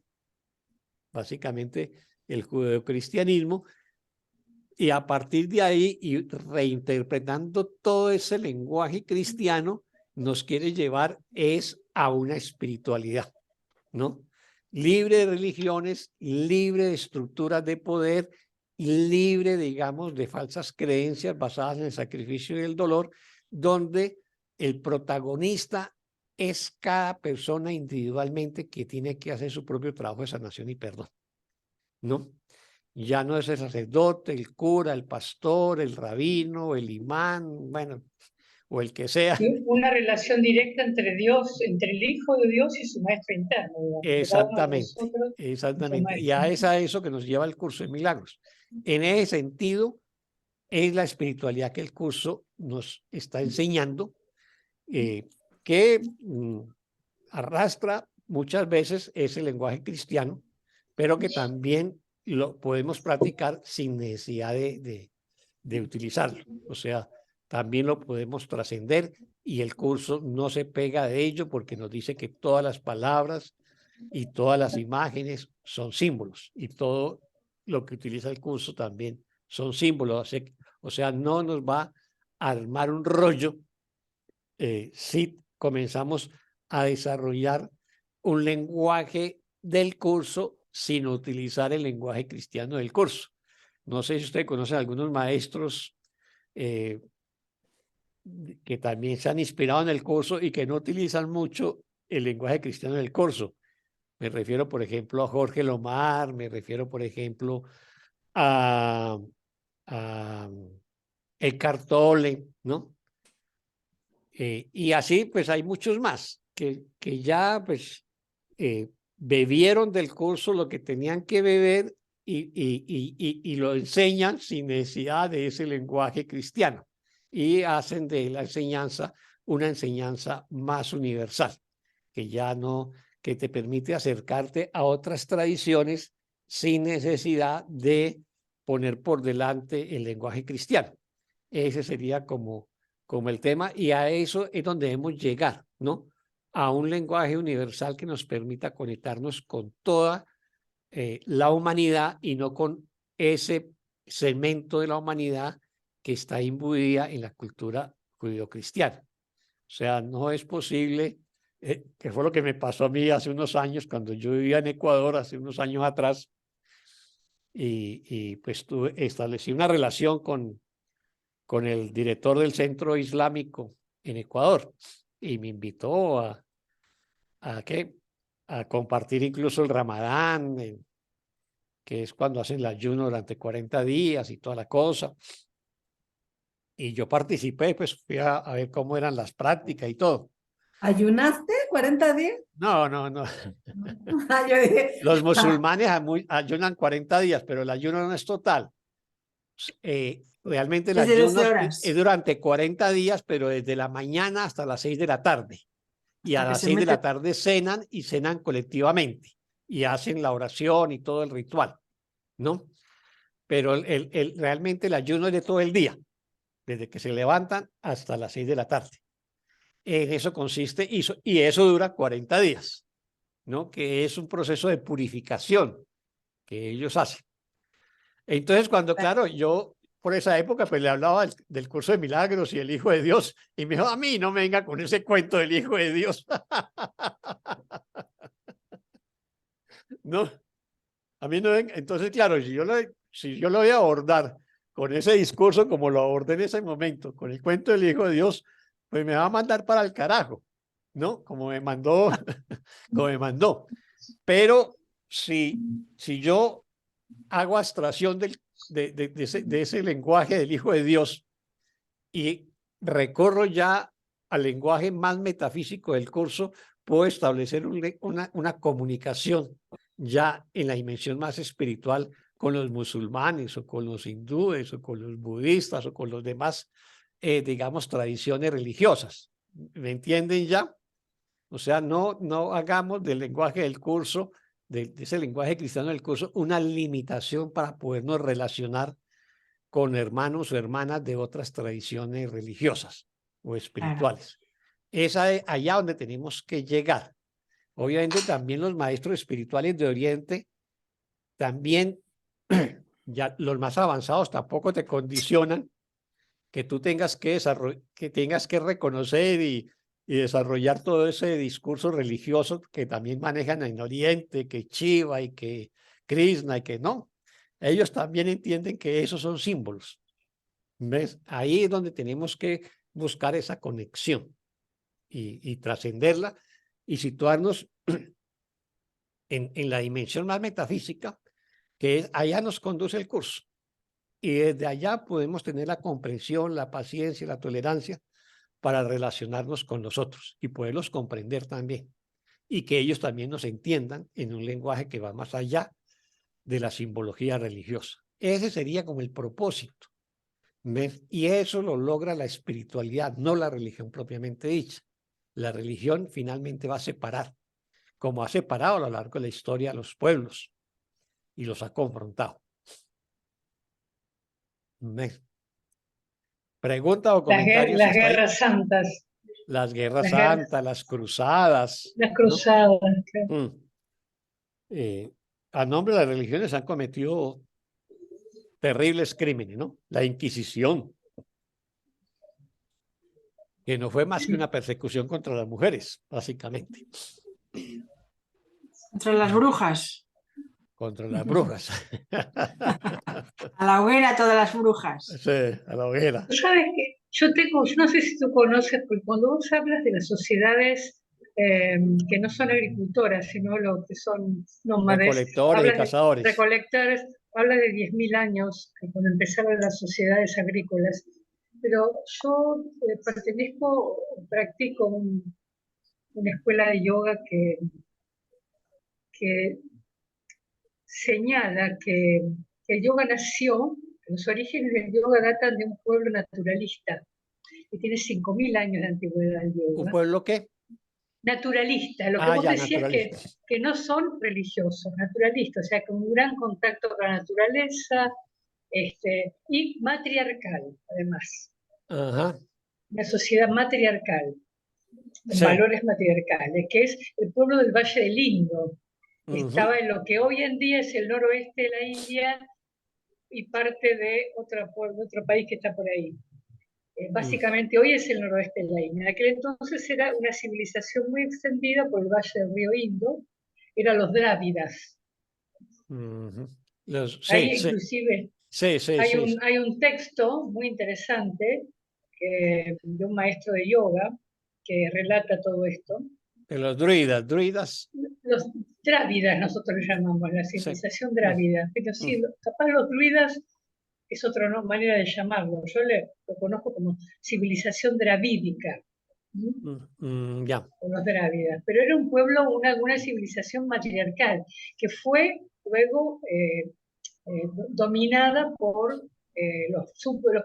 básicamente el judeocristianismo, y a partir de ahí, y reinterpretando todo ese lenguaje cristiano, nos quiere llevar a una espiritualidad, ¿no? Libre de religiones, libre de estructuras de poder, libre, digamos, de falsas creencias basadas en el sacrificio y el dolor, donde el protagonista es cada persona individualmente que tiene que hacer su propio trabajo de sanación y perdón, ¿no? Ya no es el sacerdote, el cura, el pastor, el rabino, el imán, bueno, o el que sea. Una relación directa entre Dios, entre el Hijo de Dios y su maestro interno, digamos, cada uno de nosotros. Exactamente. Y es a eso que nos lleva el curso de milagros. En ese sentido, es la espiritualidad que el curso nos está enseñando, que arrastra muchas veces ese lenguaje cristiano, pero que también lo podemos practicar sin necesidad de utilizarlo. O sea, también lo podemos trascender y el curso no se pega de ello porque nos dice que todas las palabras y todas las imágenes son símbolos y todo lo que utiliza el curso también son símbolos. O sea, no nos va a armar un rollo si comenzamos a desarrollar un lenguaje del curso sin utilizar el lenguaje cristiano del curso. No sé si usted conoce a algunos maestros que también se han inspirado en el curso y que no utilizan mucho el lenguaje cristiano del curso. Me refiero, por ejemplo, a Jorge Lomar, me refiero, por ejemplo, a Eckhart Tolle, ¿no? Y así, pues hay muchos más que ya, pues, bebieron del curso lo que tenían que beber y lo enseñan sin necesidad de ese lenguaje cristiano y hacen de la enseñanza una enseñanza más universal, que ya no, que te permite acercarte a otras tradiciones sin necesidad de poner por delante el lenguaje cristiano. Ese sería como el tema, y a eso es donde debemos llegar, ¿no? A un lenguaje universal que nos permita conectarnos con toda la humanidad y no con ese segmento de la humanidad que está imbuida en la cultura judeocristiana. O sea, no es posible, que fue lo que me pasó a mí hace unos años, cuando yo vivía en Ecuador, hace unos años atrás, y pues establecí una relación con el director del Centro Islámico en Ecuador y me invitó a compartir incluso el Ramadán, que es cuando hacen el ayuno durante 40 días y toda la cosa. Y yo participé, pues fui a ver cómo eran las prácticas y todo. ¿Ayunaste 40 días? No. Yo dije, Los musulmanes ayunan 40 días, pero el ayuno no es total. Realmente el Es de 12 ayuno horas. es durante 40 días, pero desde la mañana hasta las 6 de la tarde. Y a Hasta que las se 6 de la mete- tarde cenan y cenan colectivamente y hacen la oración y todo el ritual, ¿no? Pero realmente el ayuno es de todo el día, desde que se levantan hasta las 6 de la tarde. En eso consiste, y eso dura 40 días, ¿no? Que es un proceso de purificación que ellos hacen. Entonces, cuando, claro, yo por esa época pues le hablaba del curso de milagros y el Hijo de Dios, y me dijo, a mí no me venga con ese cuento del Hijo de Dios. No, a mí no venga. Entonces, claro, si yo lo voy a abordar con ese discurso como lo abordé en ese momento, con el cuento del Hijo de Dios, pues me va a mandar para el carajo, ¿no? Como me mandó, como me mandó. Pero si yo hago abstracción de ese lenguaje del Hijo de Dios y recorro ya al lenguaje más metafísico del curso, puedo establecer una comunicación ya en la dimensión más espiritual con los musulmanes o con los hindúes o con los budistas o con los demás, digamos, tradiciones religiosas. ¿Me entienden ya? O sea, no hagamos del lenguaje del curso, de ese lenguaje cristiano del curso, una limitación para podernos relacionar con hermanos o hermanas de otras tradiciones religiosas o espirituales. Es allá donde tenemos que llegar. Obviamente también los maestros espirituales de Oriente, también ya los más avanzados tampoco te condicionan que tú tengas que reconocer y desarrollar todo ese discurso religioso que también manejan en Oriente, que Shiva y que Krishna y que no. Ellos también entienden que esos son símbolos. ¿Ves? Ahí es donde tenemos que buscar esa conexión y trascenderla y situarnos en la dimensión más metafísica, que allá nos conduce el curso. Y desde allá podemos tener la comprensión, la paciencia, la tolerancia para relacionarnos con los otros y poderlos comprender también. Y que ellos también nos entiendan en un lenguaje que va más allá de la simbología religiosa. Ese sería como el propósito. ¿Ves? Y eso lo logra la espiritualidad, no la religión propiamente dicha. La religión finalmente va a separar, como ha separado a lo largo de la historia a los pueblos y los ha confrontado. ¿Ves? Pregunta o comentarios. Las guerras santas. Las guerras santas, las cruzadas. Las cruzadas. ¿No? Claro. A nombre de las religiones han cometido terribles crímenes, ¿no? La Inquisición, que no fue más que una persecución contra las mujeres, básicamente. Contra las brujas. Contra las brujas. A la hoguera todas las brujas. Sí, a la hoguera. ¿Sabes qué? Yo no sé si tú conoces, porque cuando vos hablas de las sociedades que no son agricultoras, sino lo que son nómades, recolectores y cazadores. Recolectores, habla de 10.000 años, cuando empezaron las sociedades agrícolas. Pero yo practico una escuela de yoga que señala que el yoga nació, los orígenes del yoga datan de un pueblo naturalista, que tiene 5.000 años de antigüedad el yoga. ¿Un pueblo qué? Naturalista, lo que vos decías que no son religiosos, naturalistas, o sea, con un gran contacto con la naturaleza, y matriarcal, además. Ajá. Una sociedad matriarcal, con valores matriarcales, que es el pueblo del Valle del Indo. Estaba en lo que hoy en día es el noroeste de la India y parte de otro país que está por ahí. Básicamente hoy es el noroeste de la India. En aquel entonces era una civilización muy extendida por el valle del río Indo, eran los drávidas. Inclusive hay un texto muy interesante de un maestro de yoga que relata todo esto. De los druidas. Los drávidas nosotros le llamamos, la civilización drávida. Pero sí, capaz los druidas es otra manera de llamarlo. Yo lo conozco como civilización dravídica. Ya. Los drávidas. Pero era un pueblo, una civilización matriarcal, que fue luego dominada por los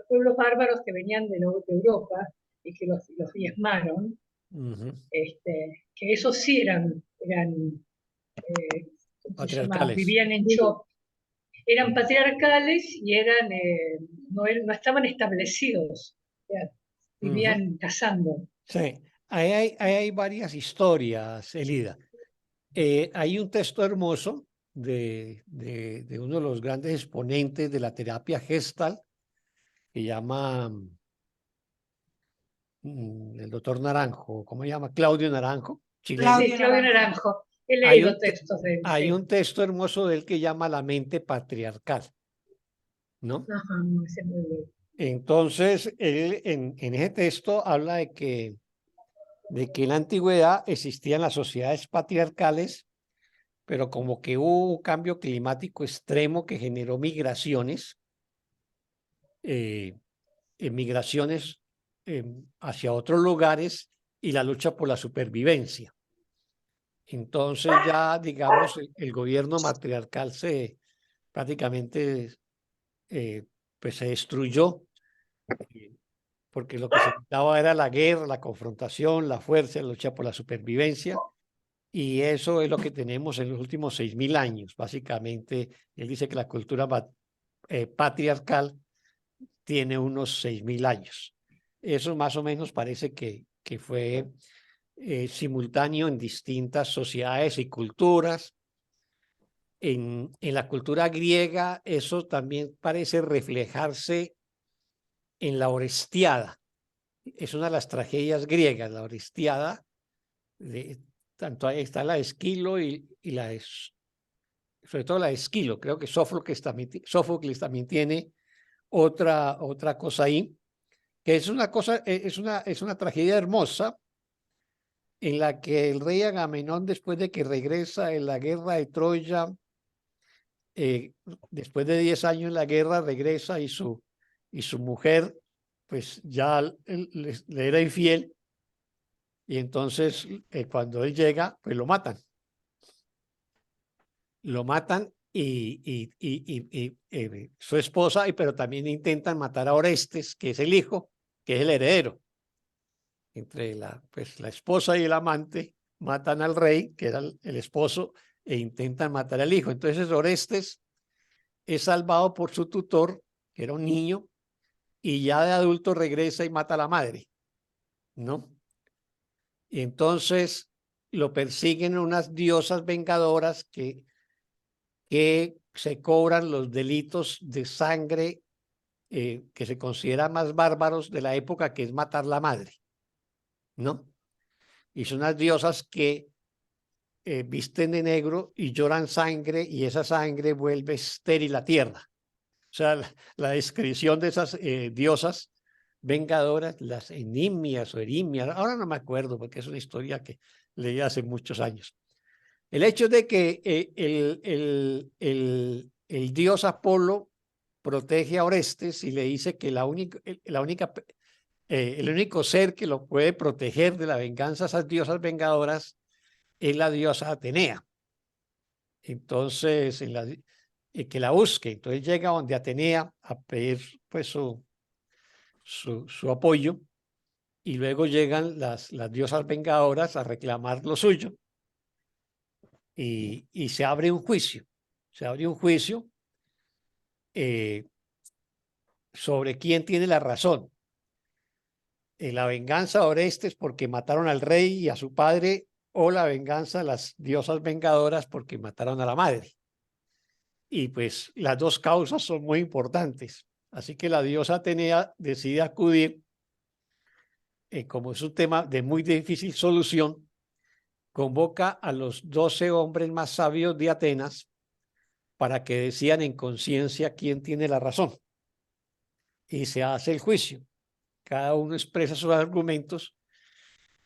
pueblos bárbaros que venían de Europa y que los diezmaron. Que esos sí eran patriarcales. Vivían en shock. Eran patriarcales y no estaban establecidos, vivían cazando. Sí, ahí hay varias historias, Elida. Hay un texto hermoso de uno de los grandes exponentes de la terapia Gestalt, que llama el doctor Naranjo, ¿cómo se llama? Claudio Naranjo. Chileno. Sí, Claudio Naranjo. He leído textos de él. Hay un texto hermoso de él que llama La mente patriarcal, ¿no? Ajá, ese muy bien. Entonces, él en ese texto habla de que en la antigüedad existían las sociedades patriarcales, pero como que hubo un cambio climático extremo que generó migraciones, hacia otros lugares y la lucha por la supervivencia. Entonces ya, digamos, el gobierno matriarcal prácticamente pues se destruyó, porque lo que se necesitaba era la guerra, la confrontación, la fuerza, la lucha por la supervivencia, y eso es lo que tenemos en los últimos 6.000 años. Básicamente, él dice que la cultura patriarcal tiene unos 6.000 años. Eso más o menos parece que fue simultáneo en distintas sociedades y culturas. En la cultura griega eso también parece reflejarse en la Orestiada. Es una de las tragedias griegas, la Orestiada. Tanto ahí está la de Esquilo sobre todo la de Esquilo. Creo que Sófocles también tiene otra cosa ahí, que es una tragedia hermosa en la que el rey Agamenón, después de que regresa en la guerra de Troya, después de 10 años en la guerra, regresa y su mujer, pues ya le era infiel, y entonces cuando él llega, pues lo matan. Lo matan y su esposa, pero también intentan matar a Orestes, que es el hijo, que es el heredero. Entre la esposa y el amante matan al rey, que era el esposo, e intentan matar al hijo. Entonces Orestes es salvado por su tutor, que era un niño, y ya de adulto regresa y mata a la madre, ¿no? Y entonces lo persiguen unas diosas vengadoras que se cobran los delitos de sangre que se consideran más bárbaros de la época, que es matar la madre, ¿no? Y son unas diosas que visten de negro y lloran sangre, y esa sangre vuelve estéril la tierra. O sea, la descripción de esas diosas vengadoras, las enimias o erimias, ahora no me acuerdo porque es una historia que leí hace muchos años. El hecho es de que el dios Apolo protege a Orestes y le dice que el único ser que lo puede proteger de la venganza de esas diosas vengadoras es la diosa Atenea. Entonces, que la busque. Entonces llega donde Atenea a pedir pues su apoyo, y luego llegan las diosas vengadoras a reclamar lo suyo, y se abre un juicio. Se abre un juicio sobre quién tiene la razón. La venganza de Orestes porque mataron al rey y a su padre, o la venganza de las diosas vengadoras porque mataron a la madre. Y pues las dos causas son muy importantes. Así que la diosa Atenea decide acudir, como es un tema de muy difícil solución, convoca a los 12 hombres más sabios de Atenas para que decidan en conciencia quién tiene la razón. Y se hace el juicio. Cada uno expresa sus argumentos,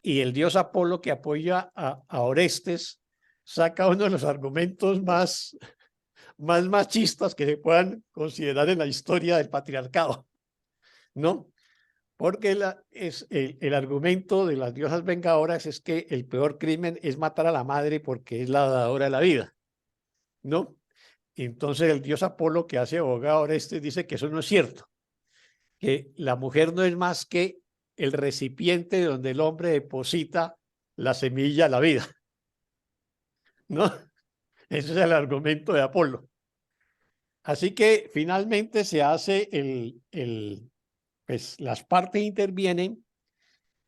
y el dios Apolo, que apoya a Orestes, saca uno de los argumentos más machistas que se puedan considerar en la historia del patriarcado, ¿no? Porque el argumento de las diosas vengadoras es que el peor crimen es matar a la madre porque es la dadora de la vida, ¿no? Entonces el dios Apolo, que hace abogado a Orestes, dice que eso no es cierto, que la mujer no es más que el recipiente donde el hombre deposita la semilla de la vida, ¿no? Ese es el argumento de Apolo. Así que finalmente se hace pues las partes intervienen,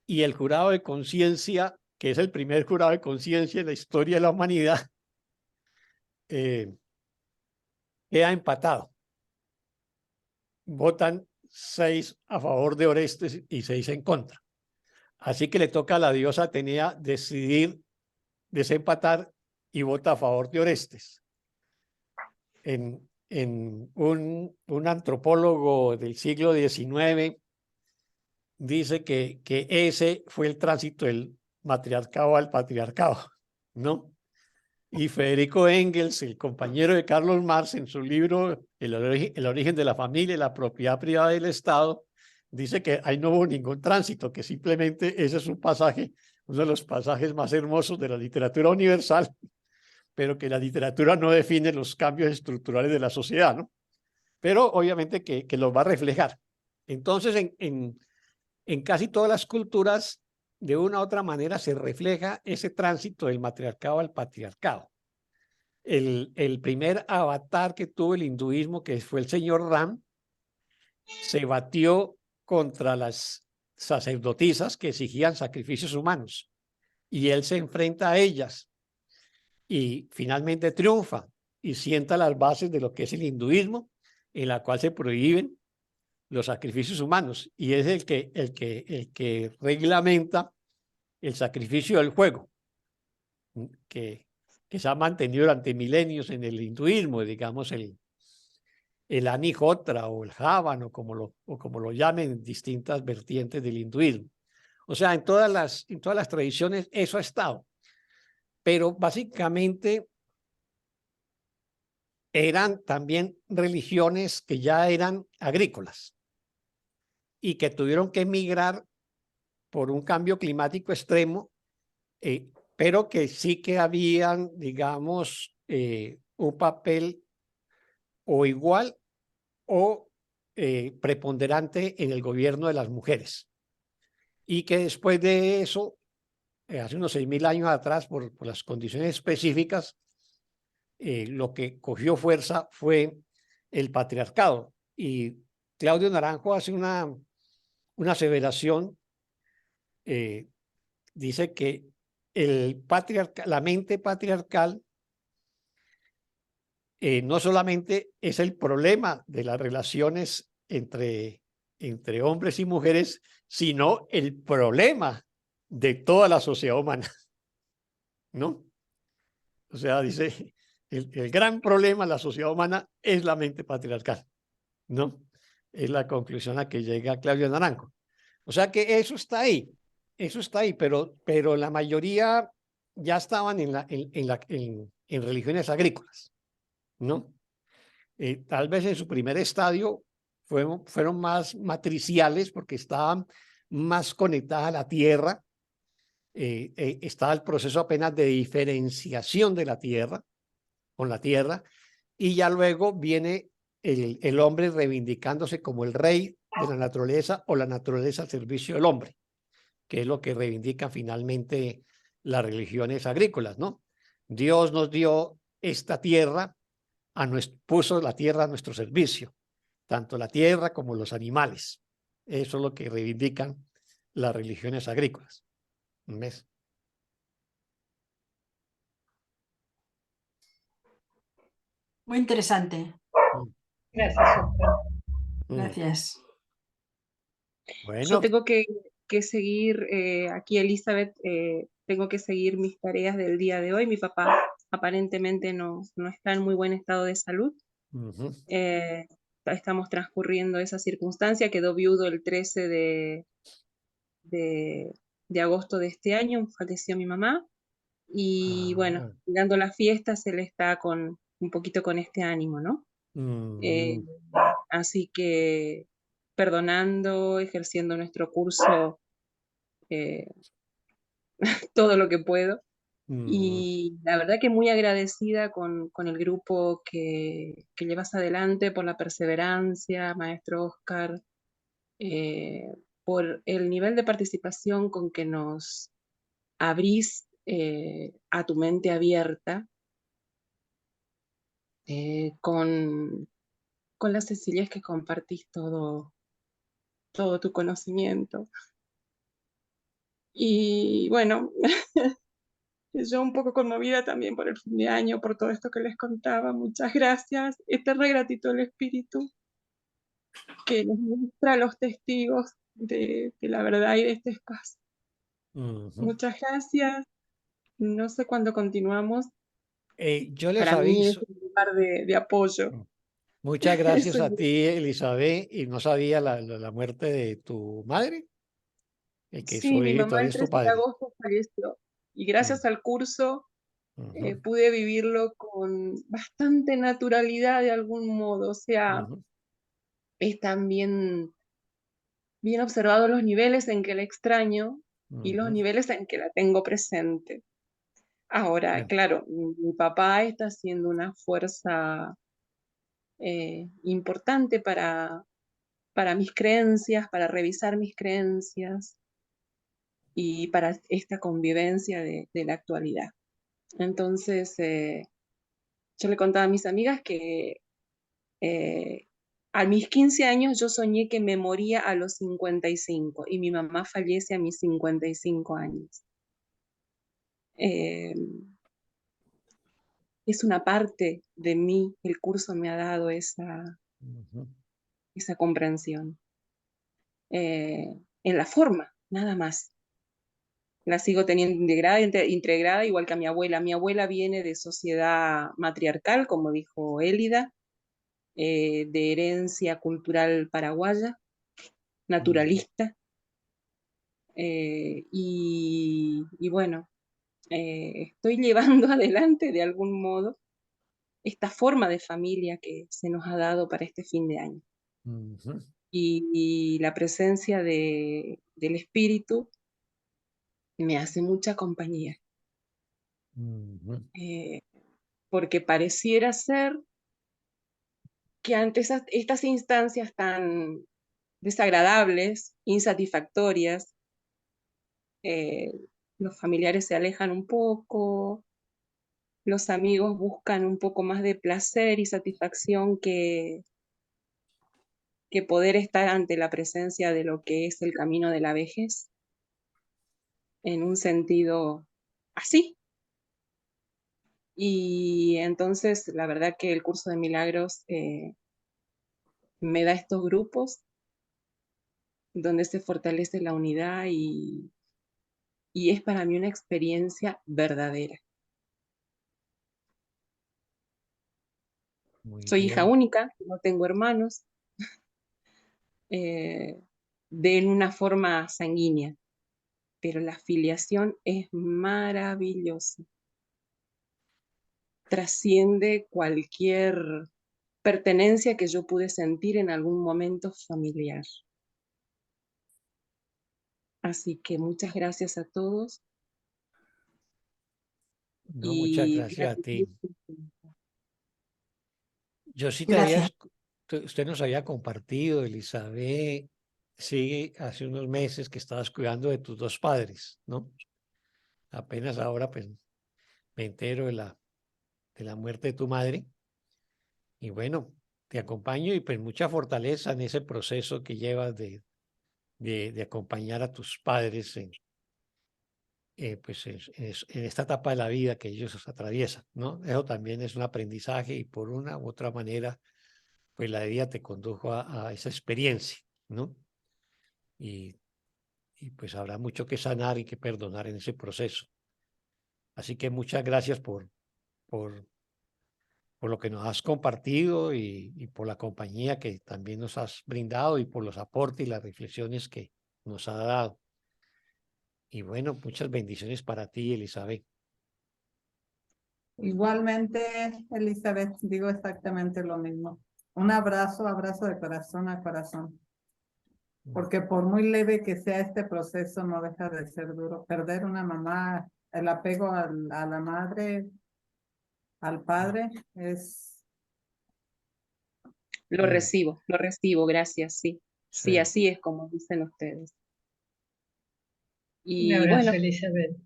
y el jurado de conciencia, que es el primer jurado de conciencia en la historia de la humanidad, queda empatado. Votan 6 a favor de Orestes y 6 en contra. Así que le toca a la diosa Atenea decidir desempatar, y vota a favor de Orestes. Un antropólogo del siglo XIX dice que ese fue el tránsito del matriarcado al patriarcado, ¿no? Y Federico Engels, el compañero de Carlos Marx, en su libro El origen de la familia y la propiedad privada del Estado, dice que ahí no hubo ningún tránsito, que simplemente ese es un pasaje, uno de los pasajes más hermosos de la literatura universal, pero que la literatura no define los cambios estructurales de la sociedad, ¿no? Pero obviamente que los va a reflejar. Entonces, en casi todas las culturas, de una u otra manera, se refleja ese tránsito del matriarcado al patriarcado. El primer avatar que tuvo el hinduismo, que fue el señor Ram, se batió contra las sacerdotisas que exigían sacrificios humanos, y él se enfrenta a ellas y finalmente triunfa y sienta las bases de lo que es el hinduismo, en la cual se prohíben los sacrificios humanos, y es el que reglamenta el sacrificio del fuego, que se ha mantenido durante milenios en el hinduismo, digamos el Anihotra o el Javan, o como lo llamen en distintas vertientes del hinduismo. O sea, en todas las tradiciones eso ha estado, pero básicamente eran también religiones que ya eran agrícolas y que tuvieron que emigrar por un cambio climático extremo, pero que sí que habían, digamos, un papel o igual o preponderante en el gobierno de las mujeres. Y que después de eso, hace unos 6.000 años atrás, por las condiciones específicas, lo que cogió fuerza fue el patriarcado. Y Claudio Naranjo hace una aseveración, dice que la mente patriarcal no solamente es el problema de las relaciones entre hombres y mujeres, sino el problema de toda la sociedad humana, ¿no? O sea, dice, el gran problema de la sociedad humana es la mente patriarcal, ¿no? Es la conclusión a que llega Claudio Naranjo. O sea que eso está ahí, pero la mayoría ya estaban en religiones agrícolas, ¿no? Tal vez en su primer estadio fueron más matriciales porque estaban más conectadas a la tierra, estaba el proceso apenas de diferenciación de la tierra, con la tierra, y ya luego viene el hombre reivindicándose como el rey de la naturaleza o la naturaleza al servicio del hombre, que es lo que reivindican finalmente las religiones agrícolas, ¿no? Dios nos dio esta tierra, puso la tierra a nuestro servicio, tanto la tierra como los animales. Eso es lo que reivindican las religiones agrícolas. ¿Ves? Muy interesante. Gracias, Oscar. Gracias. Yo Bueno, tengo que seguir, aquí Elizabeth, tengo que seguir mis tareas del día de hoy. Mi papá aparentemente no está en muy buen estado de salud. Estamos transcurriendo esa circunstancia, quedó viudo el 13 de agosto de este año, falleció mi mamá, y bueno, llegando las fiestas, él está un poquito con este ánimo, ¿no? Así que perdonando, ejerciendo nuestro curso todo lo que puedo. Y la verdad que muy agradecida con el grupo que llevas adelante, por la perseverancia, maestro Oscar, por el nivel de participación con que nos abrís a tu mente abierta, con la sencillez que compartís todo tu conocimiento. Y bueno, yo un poco conmovida también por el fin de año, por todo esto que les contaba. Muchas gracias. Eterna gratitud al Espíritu que nos muestra a los testigos de la verdad y de este espacio. Muchas gracias. No sé cuándo continuamos. Yo les Para mí es aviso. un lugar de apoyo. Muchas gracias Eso a ti, Elizabeth, y no sabía la muerte de tu madre, el que sí, mi mamá todavía el es tu 13 de padre. agosto falleció. Y gracias al curso pude vivirlo con bastante naturalidad de algún modo. O sea, están bien observados los niveles en que la extraño y los niveles en que la tengo presente. Ahora, claro, mi papá está siendo una fuerza importante para mis creencias, para revisar mis creencias y para esta convivencia de la actualidad. Entonces, yo le contaba a mis amigas que a mis 15 años yo soñé que me moría a los 55 y mi mamá fallece a mis 55 años. Es una parte de mí, el curso me ha dado esa comprensión. En la forma, nada más. La sigo teniendo integrada igual que a mi abuela. Mi abuela viene de sociedad matriarcal, como dijo Élida, de herencia cultural paraguaya, naturalista. Y bueno, estoy llevando adelante de algún modo esta forma de familia que se nos ha dado para este fin de año. Ujú. Y la presencia del Espíritu me hace mucha compañía, Ujú. porque pareciera ser que ante estas instancias tan desagradables, insatisfactorias, los familiares se alejan un poco, los amigos buscan un poco más de placer y satisfacción que poder estar ante la presencia de lo que es el camino de la vejez, en un sentido así. Y entonces, la verdad que el curso de milagros me da estos grupos donde se fortalece la unidad y es para mí una experiencia verdadera. Muy Soy hija bien. única, no tengo hermanos, de una forma sanguínea, pero la filiación es maravillosa. Trasciende cualquier pertenencia que yo pude sentir en algún momento familiar. Así que muchas gracias a todos. No, muchas Y gracias a ti. Yo sí Gracias. usted nos había compartido, Elizabeth, sí, hace unos meses que estabas cuidando de tus dos padres, ¿no? Apenas ahora pues me entero de la muerte de tu madre y bueno, te acompaño y pues mucha fortaleza en ese proceso que llevas de acompañar a tus padres pues en esta etapa de la vida que ellos atraviesan, ¿no? Eso también es un aprendizaje y por una u otra manera pues la vida te condujo a esa experiencia, ¿no? Y, y pues habrá mucho que sanar y que perdonar en ese proceso. Así que muchas gracias por, por lo que nos has compartido y por la compañía que también nos has brindado y por los aportes y las reflexiones que nos ha dado. Y bueno, muchas bendiciones para ti, Elizabeth. Igualmente, Elizabeth, digo exactamente lo mismo. Un abrazo, abrazo de corazón a corazón. Porque por muy leve que sea este proceso, no deja de ser duro. Perder una mamá, el apego a la madre, al padre, es lo recibo, gracias, sí. Sí, Sí. así es como dicen ustedes. Un Y abrazo, bueno, Elizabeth.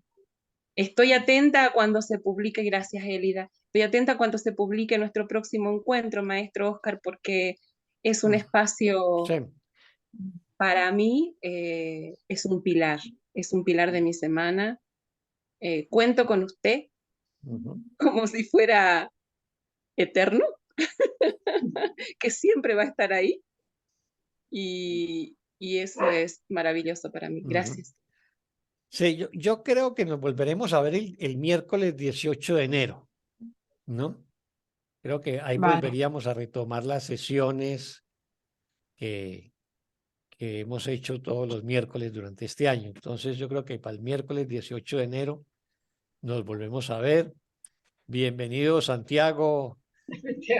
estoy atenta a cuando se publique, gracias Elida, estoy atenta a cuando se publique nuestro próximo encuentro, maestro Oscar, porque es un espacio, Sí. para mí, es un pilar de mi semana. Cuento con usted Ujú. como si fuera eterno, que siempre va a estar ahí, y eso es maravilloso para mí. Ujú. Gracias. Sí, yo creo que nos volveremos a ver el miércoles 18 de enero, ¿no? Creo que ahí Vale. volveríamos a retomar las sesiones que, que hemos hecho todos los miércoles durante este año. Entonces yo creo que para el miércoles 18 de enero nos volvemos a ver. Bienvenido, Santiago,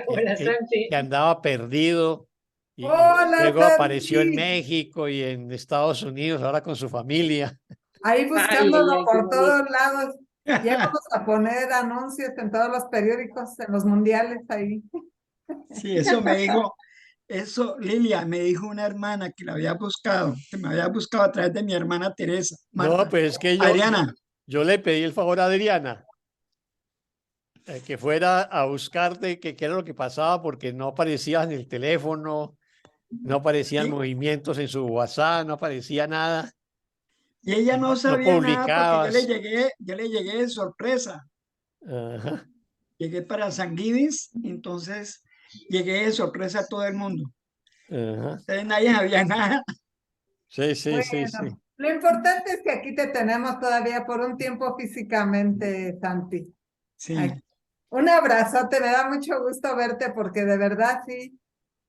Hola, el Santi. que andaba perdido y ¡Hola, luego apareció en Santi! México y en Estados Unidos, ahora con su familia. Ahí Ay, ay, buscándolo ay, qué por bonito. todos lados. Ya vamos a poner anuncios en todos los periódicos, en los mundiales ahí. Sí, eso me dijo, eso Lilia, me dijo una hermana que la había buscado, que me había buscado a través de mi hermana Teresa, No, Marta. pues es que Adriana, yo le pedí el favor a Adriana que fuera a buscarte qué era lo que pasaba porque no aparecía en el teléfono, no aparecían y, movimientos en su WhatsApp, no aparecía nada, y ella no no sabía nada porque publicabas. yo le llegué de sorpresa. Ajá, Llegué para San Guidis, entonces llegué de sorpresa a todo el mundo. ajá. Entonces nadie sabía nada. Sí, sí, sí, sí. Bueno, lo importante es que aquí te tenemos todavía por un tiempo físicamente, Santi. Sí, Ay, un abrazote, me da mucho gusto verte porque de verdad sí.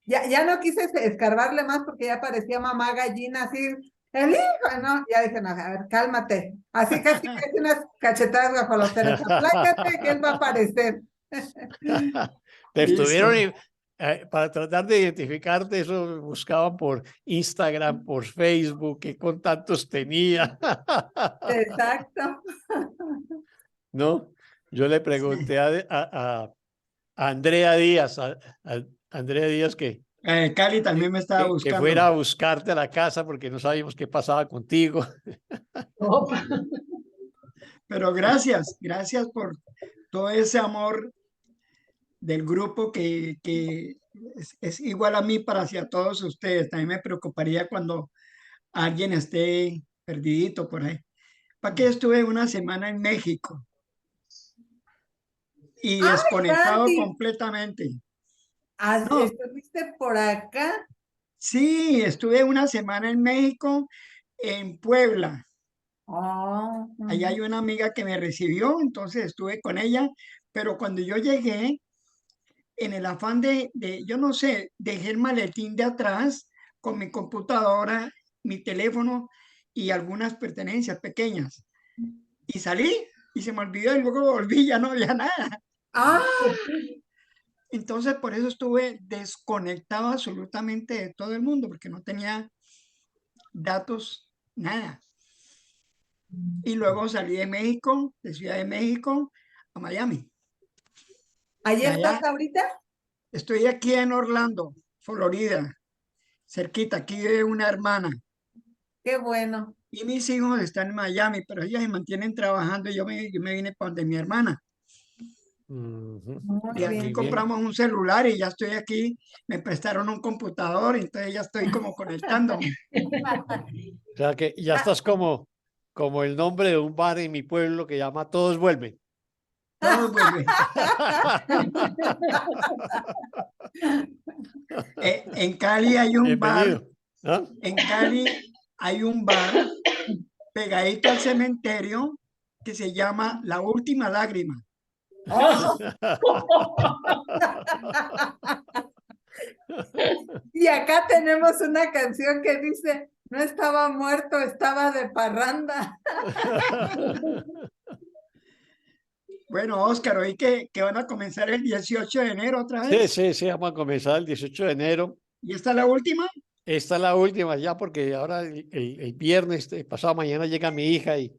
Ya no quise escarbarle más porque ya parecía mamá gallina así. El hijo, ¿no? Ya dije, no, a ver, cálmate. Así casi unas cachetadas guajoloteras. Aplácate que él va a aparecer. Te estuvieron, Listo. para tratar de identificarte, eso buscaban por Instagram, por Facebook, qué contactos tenía. Exacto. ¿No? Yo le Sí. pregunté a Andrea Díaz, a Andrea Díaz Cali también me estaba que buscando. fuera a buscarte a la casa porque no sabíamos qué pasaba contigo. Opa. Pero gracias por todo ese amor del grupo que es igual a mí para hacia todos ustedes. También me preocuparía cuando alguien esté perdidito por ahí. ¿Para qué estuve una semana en México y desconectado Santi, completamente? No, ¿estuviste por acá? sí, estuve una semana en México, en Puebla. Oh, Allá hay una amiga que me recibió, entonces estuve con ella, pero cuando yo llegué, en el afán yo no sé, dejé el maletín de atrás con mi computadora, mi teléfono y algunas pertenencias pequeñas. Y salí y se me olvidó y luego volví, ya no había nada. ah, Entonces por eso estuve desconectado absolutamente de todo el mundo, porque no tenía datos, nada. Y luego salí de México, de Ciudad de México, a Miami. ¿ahí Y estás allá ahorita? estoy aquí en Orlando, Florida, cerquita, aquí vive una hermana. Qué bueno. Y mis hijos están en Miami, pero ellos se mantienen trabajando y yo me vine para donde mi hermana. Ujú. Muy Y Ah, aquí muy bien. bien. compramos un celular y ya estoy aquí. Me prestaron un computador, entonces ya estoy como conectándome. O sea que ya Ah, estás como el nombre de un bar en mi pueblo que llama Todos Vuelven. Todos vuelven. En Cali hay un bar, Bienvenido. ¿Ah? en Cali hay un bar pegadito al cementerio que se llama La Última Lágrima. Oh. y acá tenemos una canción que dice, no estaba muerto, estaba de parranda. Bueno, Óscar, oí que van a comenzar el 18 de enero otra Sí, vez. sí, sí, vamos a comenzar el 18 de enero. ¿Y esta es la última? Esta es la última ya porque ahora el viernes, pasado mañana llega mi hija y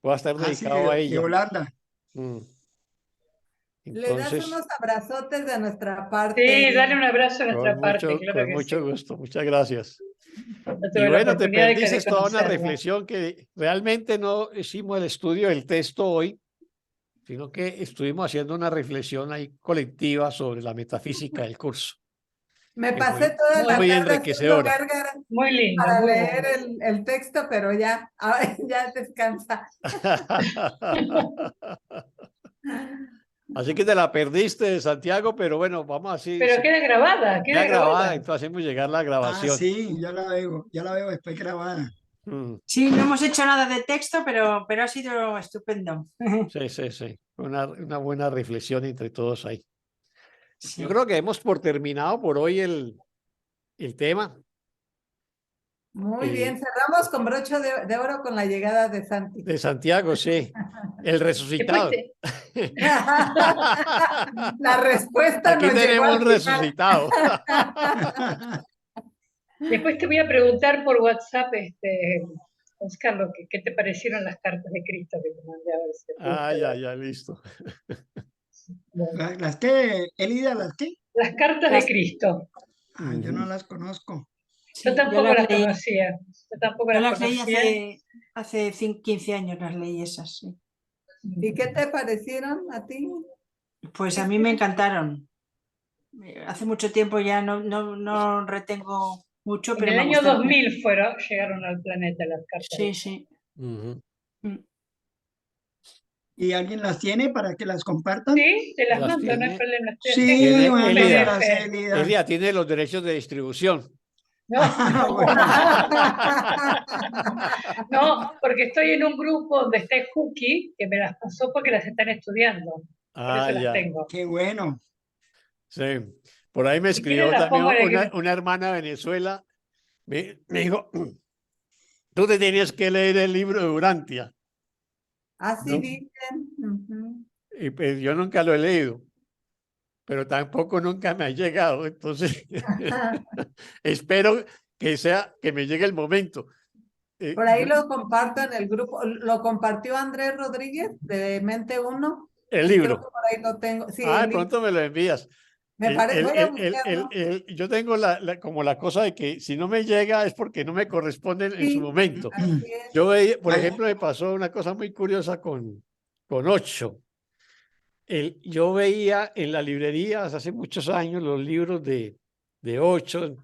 voy a estar Ah, sí, dedicado a de ella. Holanda. Mm. Le das Entonces, unos abrazotes de nuestra parte. Sí, dale un abrazo a nuestra parte, claro con que sí. mucho gusto, muchas gracias. No Y tuve la bueno, te oportunidad de perdiste toda una conocerla. reflexión que realmente no hicimos el estudio del texto hoy, sino que estuvimos haciendo una reflexión ahí colectiva sobre la metafísica del curso, Me que pasé fue toda la muy tarde haciendo enriquecedora. gárgaras Muy lindo, para muy leer bueno. el texto, pero ya, ya descansa. Así que te la perdiste, Santiago, pero bueno, vamos así, Pero queda grabada, ya queda grabada, grabada. entonces hacemos llegar la Ah, grabación. sí, ya la veo después grabada. Mm, Sí, no hemos hecho nada de texto, pero ha sido estupendo. sí, sí, sí, una buena reflexión entre todos ahí. Yo Sí. creo que hemos por terminado por hoy el tema. Muy bien, cerramos con broche de oro con la llegada de Santi. De Santiago, sí. El Después resucitado. te, La respuesta Aquí nos llegó tenemos al un final. resucitado. después te voy a preguntar por WhatsApp, Oscar, qué te parecieron las cartas de Cristo que te mandé a ver si Ah, pudiste ya, ver. ya, listo. Bueno, ¿Las qué, Elida, las qué? las cartas de Las- Cristo. Ah, yo no Ujú. las conozco. Yo Sí, tampoco las conocía. Yo tampoco yo las las leí conocía. hace 15 años, las leí esas, sí. ¿Y qué te parecieron a ti? Pues a mí me encantaron. Hace mucho tiempo ya no retengo mucho, En pero el me año gustaron. 2000 llegaron al planeta las cartas de Sí, Cristo. sí. Ujú. Mm. ¿Y alguien las tiene para que las compartan? Sí, te las Las mando, no hay tiene, problema. Tengo Sí, tiene un Elida. mándamelas, PDF. Elida. Elida tiene los derechos de distribución. No, Ah, no. bueno. No, porque estoy en un grupo donde está Juki, que me las pasó porque las están estudiando. Por Ah, eso las ya. tengo. Qué bueno. Sí. Por ahí me Si quieren escribió las también pongo en el grupo. una hermana de Venezuela. Me dijo, tú te tienes que leer el libro de Urantia, Así ¿no? dicen. Ujú. Y pues yo nunca lo he leído. pero tampoco nunca me ha llegado. Entonces, espero que me llegue el momento. Por ahí lo comparto en el grupo, lo compartió Andrés Rodríguez de Mente 1. El y libro. creo que por ahí lo tengo. Sí, De el libro. pronto me lo envías. Me parece, voy a buscarlo. Yo tengo como la cosa de que si no me llega es porque no me corresponde en su Sí, momento. así es. Yo veía, por ejemplo, me pasó una cosa muy curiosa con 8. Yo veía en las librerías hace muchos años los libros de 8,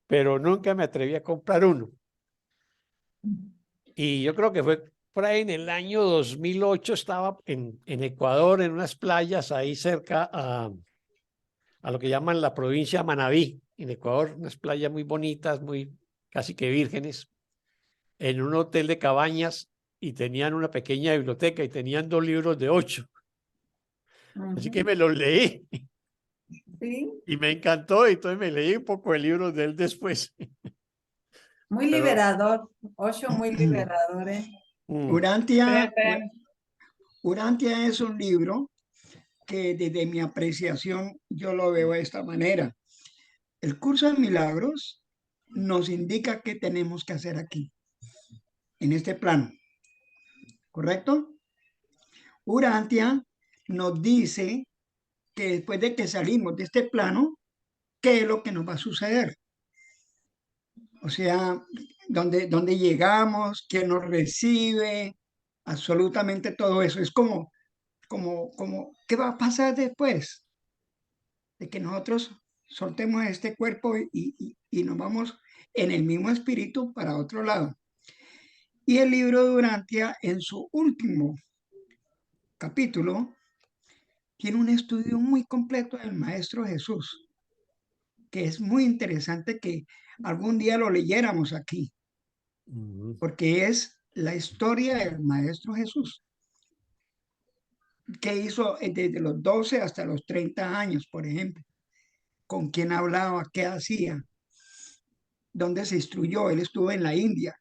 pero nunca me atreví a comprar uno. Y yo creo que fue por ahí en el año 2008, estaba en Ecuador, en unas playas ahí cerca a lo que llaman la provincia de Manabí, en Ecuador, unas playas muy bonitas, muy casi que vírgenes, en un hotel de cabañas, y tenían una pequeña biblioteca y tenían 2 libros de 8. Así que me los leí Sí, y me encantó, y entonces me leí un poco de libros de él después. muy Pero, liberador. Osho muy liberador, ¿eh? Urantia, Para- Urantia es un libro que desde mi apreciación yo lo veo de esta manera. El curso de milagros nos indica qué tenemos que hacer aquí, en este plano, ¿correcto? Urantia nos dice que después de que salimos de este plano, ¿qué es lo que nos va a suceder? O sea, dónde llegamos, quién nos recibe, absolutamente todo eso. Es como, ¿qué va a pasar después de que nosotros soltemos este cuerpo y nos vamos en el mismo espíritu para otro lado? Y el libro de Urantia, en su último capítulo, tiene un estudio muy completo del Maestro Jesús, que es muy interesante que algún día lo leyéramos aquí, porque es la historia del Maestro Jesús, que hizo desde los 12 hasta los 30 años, por ejemplo, con quién hablaba, qué hacía, dónde se instruyó. Él estuvo en la India.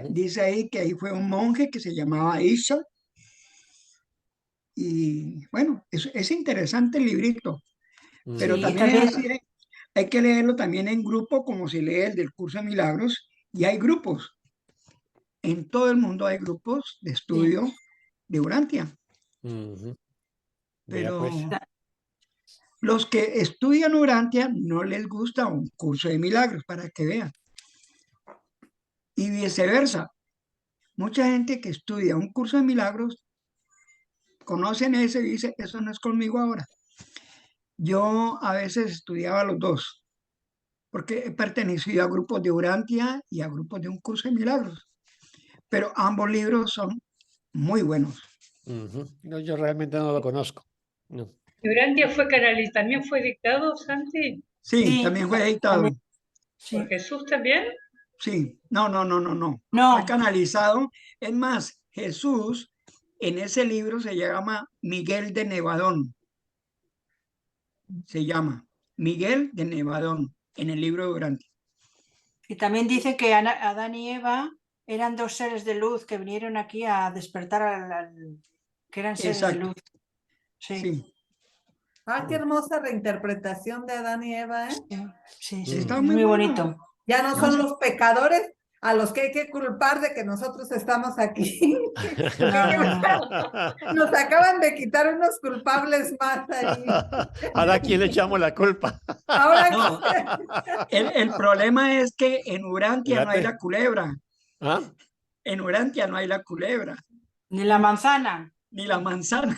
Dice ahí que ahí fue un monje que se llamaba Isha. Y bueno, es interesante el librito, pero Sí, también es también, así, hay que leerlo también en grupo, como se lee el del curso de milagros, y hay grupos. En todo el mundo hay grupos de estudio de Urantia, Vea pues. pero los que estudian Urantia no les gusta un curso de milagros, para que vean. Y viceversa. Mucha gente que estudia un curso de milagros conocen ese y dice, eso no es conmigo ahora. Yo a veces estudiaba los dos, porque he pertenecido a grupos de Urantia y a grupos de un curso de milagros. Pero ambos libros son muy buenos. No, yo realmente no lo conozco. No. Urantia fue canalizado, también fue dictado, Santi, Sí, sí, también fue editado. también, por sí. Jesús también. Sí, no. Fue No, canalizado. Es más, Jesús en ese libro se llama Miguel de Nevadón. Se llama Miguel de Nevadón en el libro de Urantia. y también dice que Adán y Eva eran 2 seres de luz que vinieron aquí a despertar que eran seres de Exacto. luz. Sí, Sí, Ah, qué hermosa reinterpretación de Adán y Eva, ¿eh? sí, sí, sí, está muy muy bueno. bonito. Ya no son los pecadores a los que hay que culpar de que nosotros estamos aquí. Nos acaban de quitar unos culpables más ahí. Ahora, ¿a quién le echamos la culpa? Ahora No, el problema es que en Urantia no hay Fíjate. la culebra. ¿Ah? En Urantia no hay la culebra, Ni la manzana. ni la manzana.